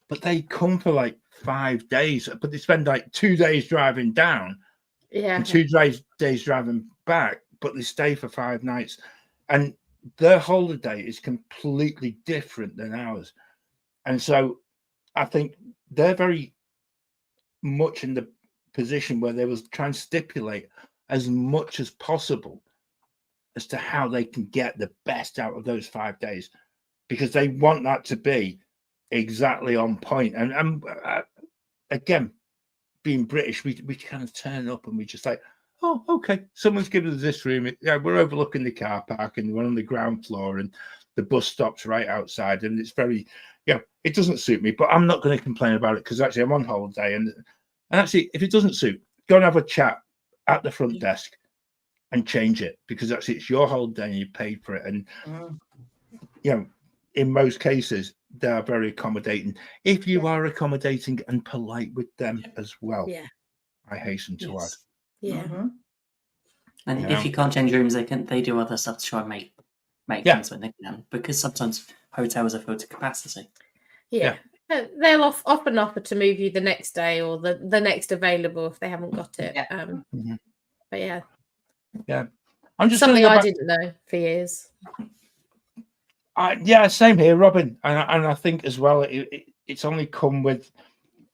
but they come for like 5 days, but they spend like 2 days driving down and 2 days driving back, but they stay for 5 nights, and their holiday is completely different than ours. And so I think they're very much in the position where they will try and stipulate as much as possible as to how they can get the best out of those 5 days, because they want that to be exactly on point. And again, being British, we kind of turn up and we just like, oh, okay, someone's given us this room. Yeah, we're overlooking the car park and we're on the ground floor and the bus stops right outside, and it's very, it doesn't suit me, but I'm not going to complain about it because actually I'm on holiday, and actually if it doesn't suit, go and have a chat at the front desk and change it, because actually it's your holiday and you paid for it. And in most cases they are very accommodating if you are accommodating and polite with them as well. I hasten to add. And if you can't change rooms, they do other stuff to try and make things when they can, because sometimes hotels are filled to capacity. They'll often offer to move you the next day or the next available if they haven't got it. But I'm just something I didn't know for years. Same here, Robin. And I think as well, it's only come with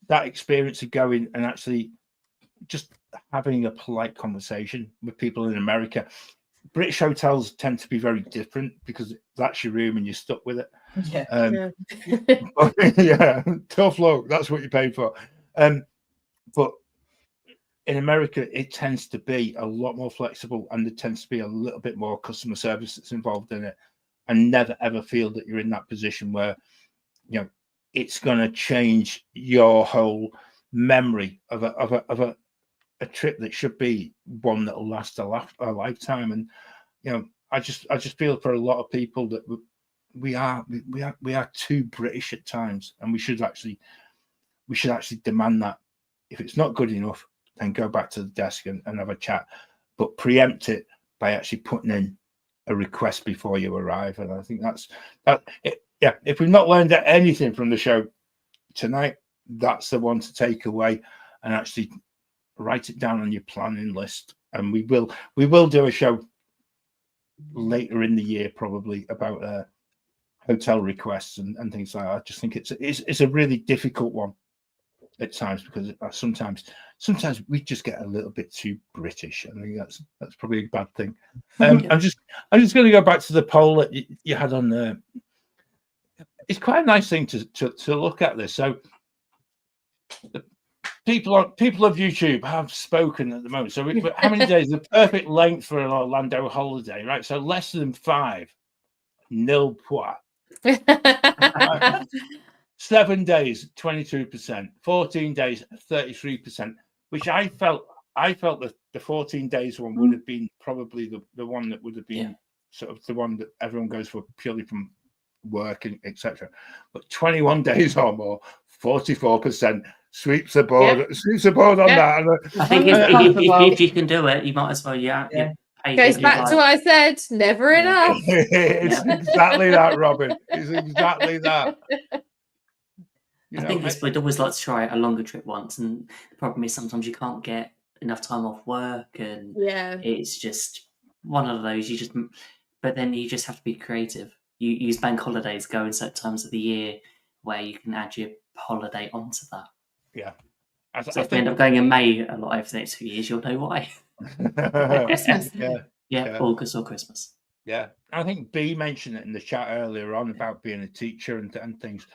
that experience of going and actually just having a polite conversation with people in America. British hotels tend to be very different because that's your room and you're stuck with it. Tough luck. That's what you pay for. But in America, it tends to be a lot more flexible, and there tends to be a little bit more customer service that's involved in it, and never ever feel that you're in that position where it's going to change your whole memory of a trip that should be one that will last a lifetime. And I just feel for a lot of people that we are too British at times, and we should actually demand that. If it's not good enough, then go back to the desk and have a chat, but preempt it by actually putting in a request before you arrive. And I think that's it. If we've not learned anything from the show tonight, that's the one to take away and actually write it down on your planning list and we will do a show later in the year probably about hotel requests and things like that. I just think it's a really difficult one at times, because sometimes we just get a little bit too British. I think that's probably a bad thing. I'm just going to go back to the poll that you had on there. It's quite a nice thing to look at this. So people of YouTube have spoken at the moment. So how many days? The perfect length for an Orlando holiday, right? So less than 5, nil point. 7 days, 22%. 14 days, 33%. Which I felt that the 14 days one would have been probably the one that would have been sort of the one that everyone goes for purely from work and etc. But 21 days or more, 44% sweeps the board on that. I think if you can do it, you might as well. Goes back to what I said. Never enough. It's exactly that, Robin. It's exactly that. I think we'd always like to try a longer trip once, and the problem is sometimes you can't get enough time off work, and it's just one of those. But then you just have to be creative. You use bank holidays, go in certain times of the year where you can add your holiday onto that. Yeah. So if we end up going in May a lot over the next few years, you'll know why. Christmas. August or Christmas. Yeah, I think B mentioned it in the chat earlier on about being a teacher and things.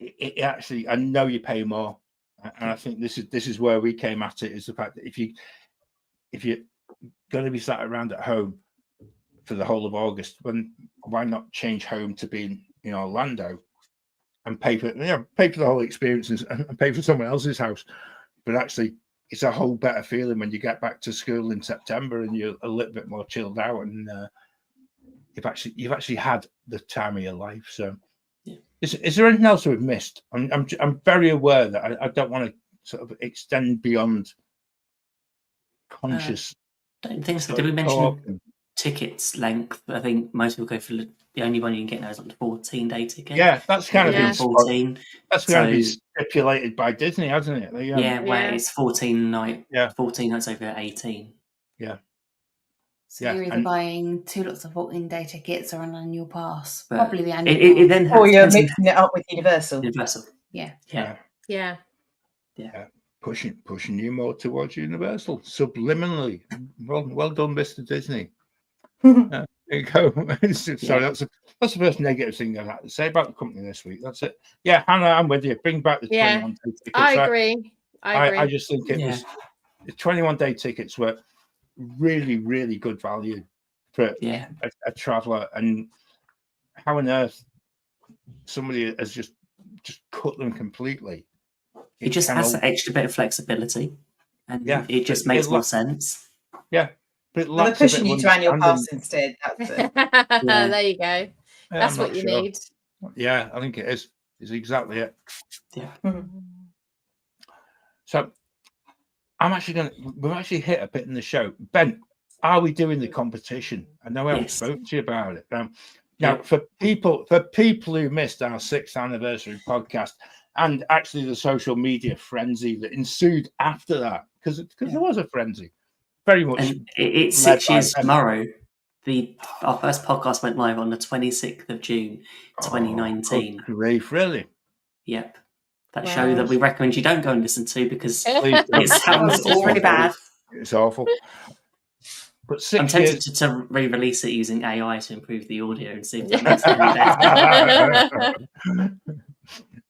It actually, I know you pay more, and I think this is where we came at it, is the fact that if you're going to be sat around at home for the whole of August, why not change home to being in Orlando and pay for the whole experience and pay for someone else's house? But actually, it's a whole better feeling when you get back to school in September and you're a little bit more chilled out, and you've actually had the time of your life. So. Is there anything else we've missed? I'm very aware that I don't want to sort of extend beyond conscious. Don't think so. Did we mention tickets length? I think most people go for the only one you can get now is like the 14-day ticket. Yeah, that's kind of been 14. That's going to be stipulated by Disney, hasn't it? Where it's 14 nights over 18. Yeah. So you're either buying 2 lots of 14-day tickets or an annual pass. But probably the annual pass. Or you're mixing it up with Universal. Yeah. Pushing you more towards Universal subliminally. Well done, Mr. Disney. There you go. Sorry, that's the first negative thing I had to say about the company this week. That's it. Yeah, Hannah, I'm with you. Bring back the 21-day tickets. I agree. I just think it was the 21-day tickets were really, really good value for a traveller, and how on earth somebody has just cut them completely. It just has that extra bit of flexibility, and it just makes more sense. Yeah, but they're pushing you to annual pass instead. That's it. There you go. That's what you need. Yeah, I think it is. It's exactly it. Yeah. So we've actually hit a bit in the show. Ben, are we doing the competition? I know I haven't spoken to you about it. Now, for people who missed our 6th anniversary podcast, and actually the social media frenzy that ensued after that, because there was a frenzy, very much. And it's 6 years tomorrow. Our first podcast went live on the 26th of June, 2019. Oh, grief, really? Yep. That show that we recommend you don't go and listen to because it sounds really bad. It's awful. But I'm tempted to re-release it using AI to improve the audio and see if that makes it any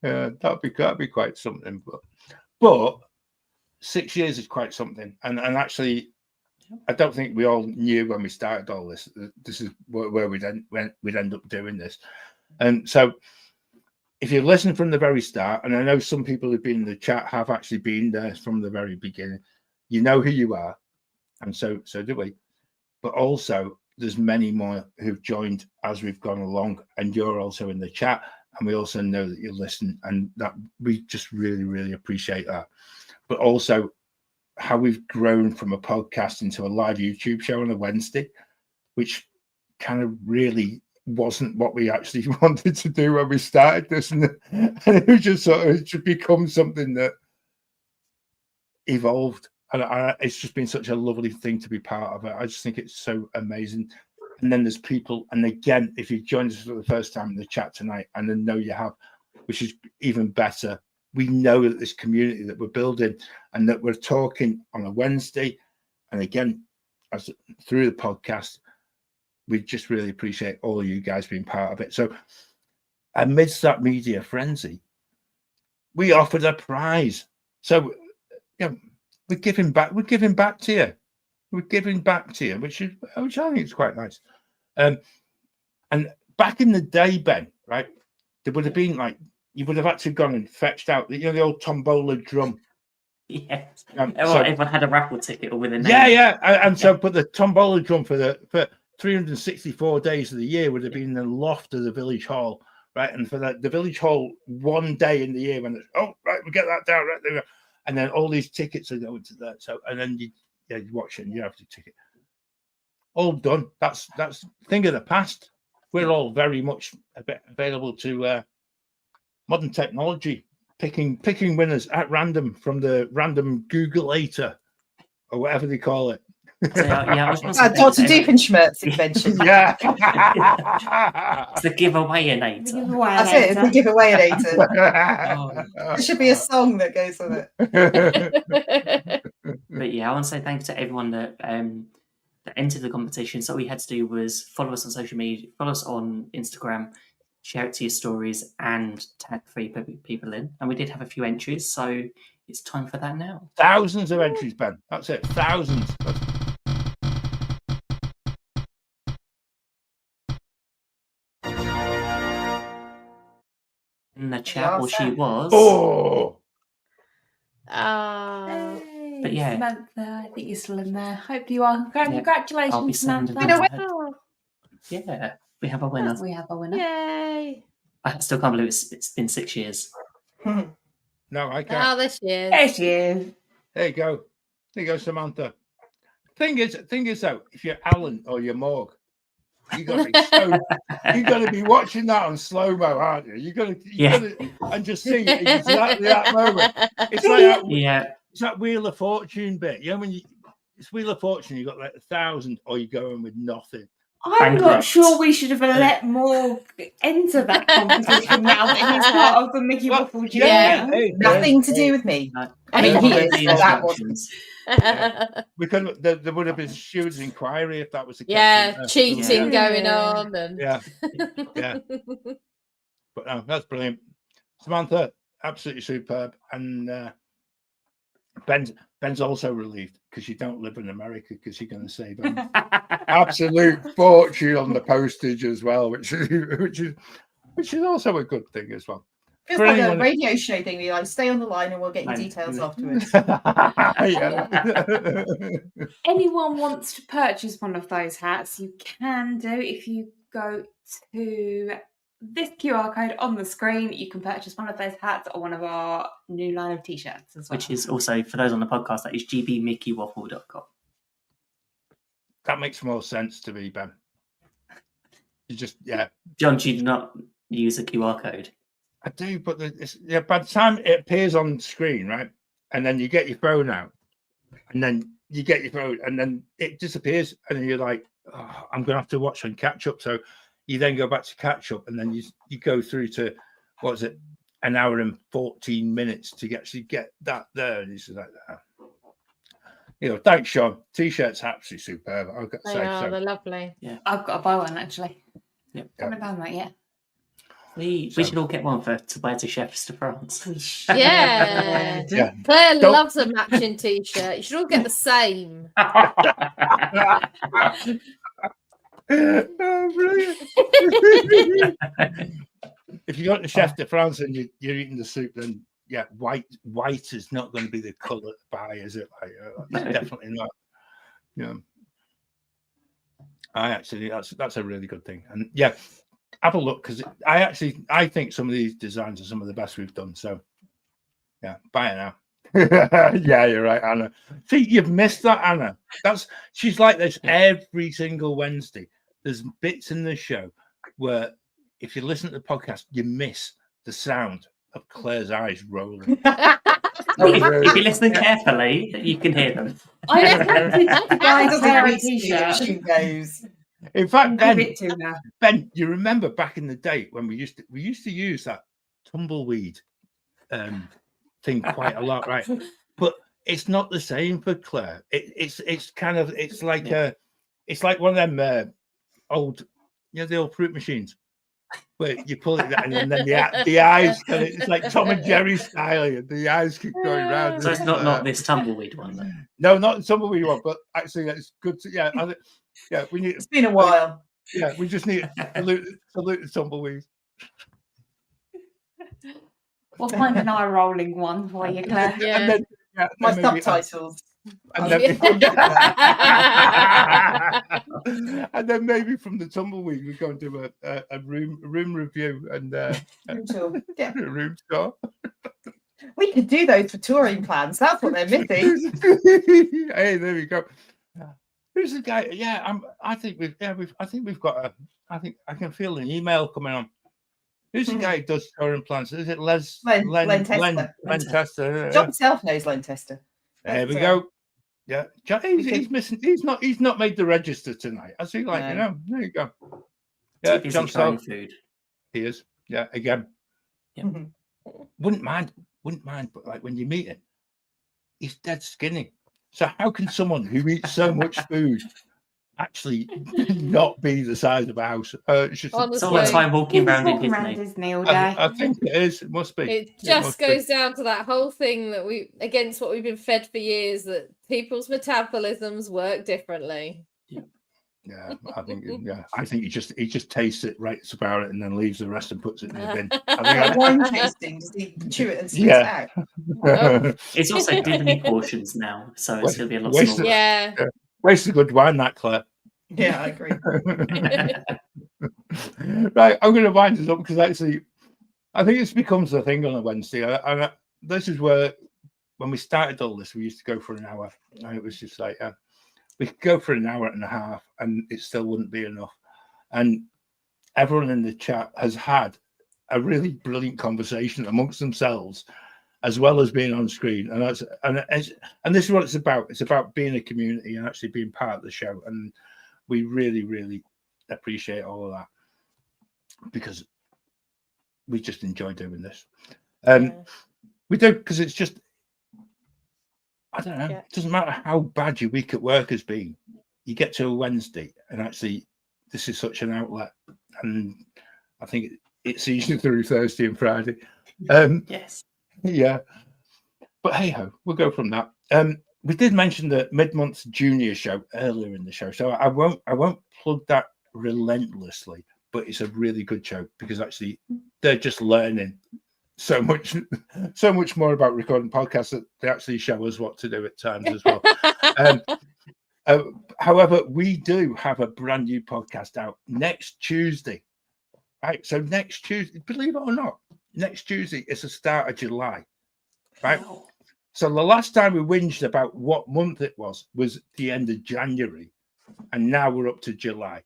better. That'd be quite something. But 6 years is quite something. And actually, I don't think we all knew when we started all this. This is where we'd end up doing this. And so, if you listen from the very start, and I know some people who've been in the chat have actually been there from the very beginning, you know who you are, and so do we. But also, there's many more who've joined as we've gone along, and you're also in the chat, and we also know that you listen, and that we just really, really appreciate that. But also, how we've grown from a podcast into a live YouTube show on a Wednesday, which kind of really wasn't what we actually wanted to do when we started this, and it just sort of become something that evolved, And it's just been such a lovely thing to be part of it. I just think it's so amazing. And then there's people, and again, if you joined us for the first time in the chat tonight, and I know you have, which is even better, we know that this community that we're building and that we're talking on a Wednesday, and again, as through the podcast, we just really appreciate all of you guys being part of it. So amidst that media frenzy, we offered a prize. So yeah, we're giving back. We're giving back to you. We're giving back to you, which I think is quite nice. And back in the day, Ben, right? There would have been like you would have actually gone and fetched out the old tombola drum. Yes. So Everyone had a raffle ticket with a name. yeah, and so but the tombola drum for 364 days of the year would have been in the loft of the village hall, right? And for the village hall, one day in the year when it's we get that down right there, and then all these tickets are going to that. So and then you watch it and you have the ticket. All done. That's thing of the past. We're all very much available to modern technology, picking winners at random from the random Googleator or whatever they call it. So, I was Dr. Doofenshmirtz's invention. Yeah. It's the giveaway-inator. That's it. It's the giveaway-inator. Oh. There should be a song that goes with it. But yeah, I want to say thank you to everyone that entered the competition. So all you had to do was follow us on social media, follow us on Instagram, share it to your stories, and tag 3 people in. And we did have a few entries, so it's time for that now. Thousands of entries, Ben. That's it. Thousands. In the chat, well, she was. Oh. But yeah. Samantha, I think you're still in there. Hope you are. Congratulations, I'll be Samantha. sending them. Yeah, we have a winner. We have a winner. Yay! I still can't believe it's been 6 years. No, I can't. Oh, this year. There she is. There you go. There you go, Samantha. Thing is though, if you're Alan or you're Morg, you gotta be watching that on slow mo, aren't you? You gotta and just see exactly that moment. It's like it's that Wheel of Fortune bit. You know when it's Wheel of Fortune, you got like 1,000, or you go in with nothing. I'm not sure we should have let more enter that competition now that he's part of the Mickey Waffle Junior. Nothing to do with me. I mean, he is. That wasn't. Because there would have been students' inquiry if that was the case. Yeah, cheating going on. And... Yeah. But no, that's brilliant. Samantha, absolutely superb. And Ben's also relieved because you don't live in America because you're going to save an absolute fortune on the postage as well, which is also a good thing as well. Feels like a radio show thing. We like stay on the line and we'll get you details afterwards. Anyone wants to purchase one of those hats, you can do. If you go to this QR code on the screen, you can purchase one of those hats or one of our new line of t-shirts as well. Which is also, for those on the podcast, that is gbmickeywaffle.com. That makes more sense to me, Ben. You just, John, do you not use a QR code? I do, but by the time it appears on screen, right, and then you get your phone out, and then you get your phone, and then it disappears, and then you're like, I'm going to have to watch and catch up. So you then go back to catch up, and then you go through to, what is it, an hour and 14 minutes to actually get that there. And it's like that. Thanks, Sean. T-shirts absolutely superb. I've got to say. They're lovely. Yeah. I've got to buy one, actually. Yep. I haven't done that yet. We should all get one to buy to Chefs de France. Yeah. Claire loves a matching t-shirt. You should all get the same. Brilliant. If you go to Chef de France and you're eating the soup, then white is not going to be the colour to buy, is it? Definitely not. That's a really good thing. And have a look, because I think some of these designs are some of the best we've done. So buy it now. Yeah, you're right, Anna. See, you've missed that, Anna. She's like this every single Wednesday. There's bits in the show where if you listen to the podcast, you miss the sound of Claire's eyes rolling. If you listen carefully, you can hear them. I attempted to buy Doesn't Sarah a reach the t-shirt. she goes. In fact, Give Ben, it to her. Ben, you remember back in the day when we used to use that tumbleweed thing quite a lot, right? But it's not the same for Claire. It's like one of them old, the old fruit machines where you pull it down and then the eyes it's like Tom and Jerry style, and the eyes keep going round. So it's not this tumbleweed one, then. No, not the tumbleweed one, but actually it's good to we need. It's been a while. Yeah, we just need to salute the tumbleweed. We'll find an eye rolling one for you, Claire. Yeah. And then, My and maybe- subtitles. And then, and then maybe from the tumbleweed we go and do a room review and Yeah. a room tour. We could do those for touring plans. That's what they're missing. Hey, there we go. Who's the guy? Yeah, I think we've got I think I can feel an email coming on. Who's the guy who does touring plans? Is it Len Tester? John himself knows Len Tester. There we go. Yeah, John, he's missing. He's not made the register tonight. I see. There you go. Yeah, Too busy John trying Self. food. He is. Yeah, again. Yeah. Wouldn't mind, but like when you meet him, he's dead skinny. So how can someone who eats so much food actually not be the size of a house? It's just Honestly. It's all the time walking around in Walking around Disney. Disney all day. I think it is. It must be. It must just be. goes down to that whole thing that against what we've been fed for years, that people's metabolisms work differently. Yeah, I think he just tastes it, writes about it, and then leaves the rest and puts it in the bin. I think Wine tasting, does he chew it and spit Yeah. it out? I, It's also Disney portions now, so it's going to be a lot Wasted. smaller. Yeah. waste a good wine, that Claire. Yeah, I agree. Right, I'm going to wind this up because actually, I think this becomes a thing on a Wednesday. And this is where, when we started all this, we used to go for an hour, and it was just like we could go for an hour and a half, and it still wouldn't be enough. And everyone in the chat has had a really brilliant conversation amongst themselves, as well as being on screen. And this is what it's about. It's about being a community and actually being part of the show. And we really, really appreciate all of that, because we just enjoy doing this. We do, because it's just, I don't know, Yeah. it doesn't matter how bad your week at work has been. You get to a Wednesday and actually this is such an outlet. And I think it's easy through Thursday and Friday. Yes. Yeah. But hey ho, we'll go from that. We did mention the mid-month junior show earlier in the show, so I won't plug that relentlessly, but it's a really good show because actually they're just learning so much more about recording podcasts that they actually show us what to do at times as well. However, we do have a brand new podcast out next Tuesday. Right, so next Tuesday, believe it or not, next Tuesday is the start of July. Right. Wow. So the last time we whinged about what month it was the end of January, and now we're up to July.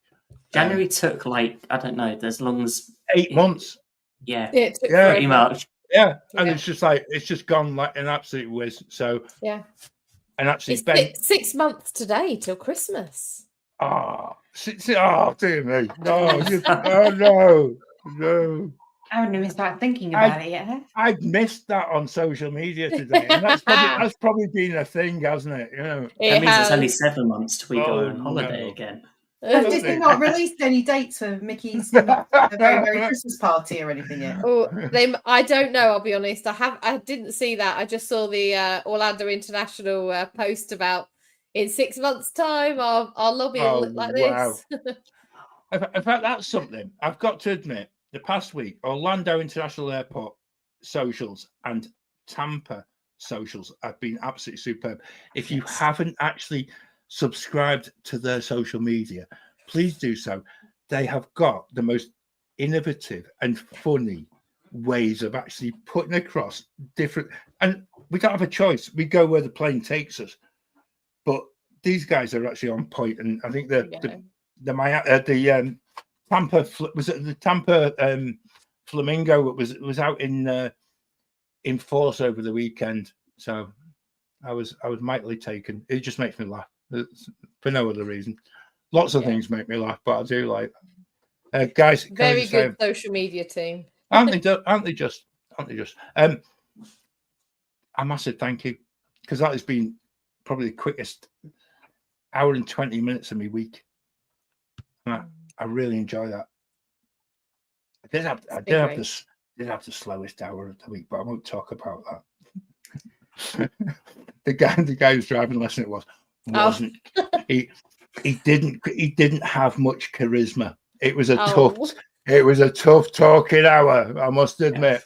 January took I don't know, as long as 8 months. yeah, Yeah, it took Yeah. pretty forever. much. Yeah, and Yeah. it's just gone like an absolute whiz. So Yeah. and actually It's Ben, 6 months today till Christmas. dear me, no. I haven't even started thinking about it yet. I've missed that on social media today, and that's probably been a thing, hasn't it? You know, That means it's only has. 7 months till we go Oh, on holiday no. again. Has Disney not released any dates for Mickey's Very Merry Christmas party or anything yet? Oh, I don't know. I'll be honest. I didn't see that. I just saw the Orlando International post about in 6 months' time our lobby will look like wow. this. In fact, that's something I've got to admit. The past week, Orlando International Airport socials and Tampa socials have been absolutely superb. If you haven't actually subscribed to their social media, please do so. They have got the most innovative and funny ways of actually putting across different, and we don't have a choice. We go where the plane takes us, but these guys are actually on point. And I think the Tampa was it the Tampa Flamingo was out in force over the weekend. So I was mightily taken. It just makes me laugh for no other reason. Lots of things make me laugh, but I do like guys. Very good social media team. Aren't they just? A massive thank you, because that has been probably the quickest hour and 20 minutes of my week. I really enjoy that. I did have the slowest hour of the week, but I won't talk about that. the guy who's driving lesson wasn't. He didn't have much charisma. It was a tough talking hour, I must admit.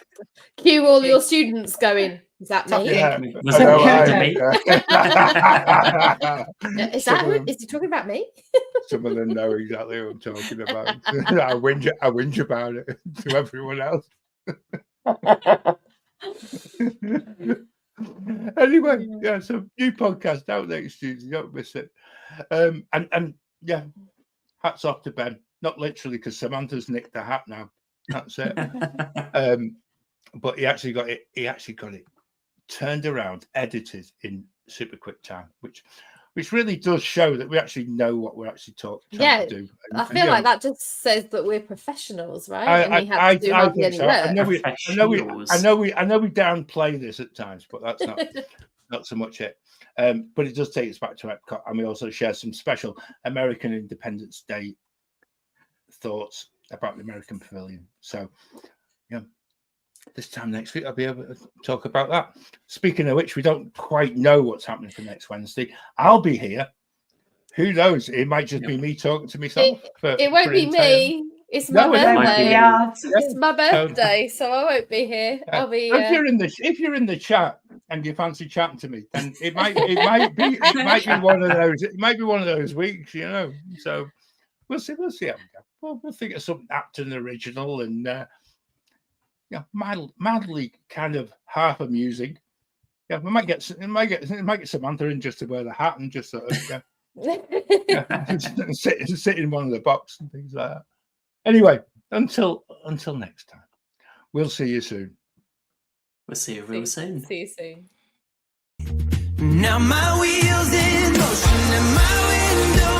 Cue all your students going. Is that me? Yeah, Was that me? Is he talking about me? Some of them know exactly what I'm talking about. I whinge about it to everyone else. Anyway, yeah, so new podcast out next Tuesday, don't miss it. And yeah, hats off to Ben. Not literally, because Samantha's nicked the hat now. That's it. But he actually got it turned around, edited in super quick time, which really does show that we actually know what we're actually trying to do. I feel like that just says that we're professionals, right? And we have to do hardly any work. I know we downplay this at times, but that's not so much it. But it does take us back to Epcot, and we also share some special American Independence Day thoughts about the American Pavilion. So, yeah, this time next week I'll be able to talk about that. Speaking of which, we don't quite know what's happening for next Wednesday. I'll be here. Who knows? It might just be me talking to myself. It won't be me. It's my birthday. It's my birthday, so I won't be here. I'll be. If you're in the chat and you fancy chatting to me, then it might be one of those. It might be one of those weeks, you know. So we'll see how we go. We'll think of something apt and original and madly kind of half amusing. Yeah, we might get Samantha in just to wear the hat and just sort of sit in one of the boxes and things like that. Anyway, until next time, we'll see you soon. We'll see you real soon. See you soon. Now my wheels in motion and my window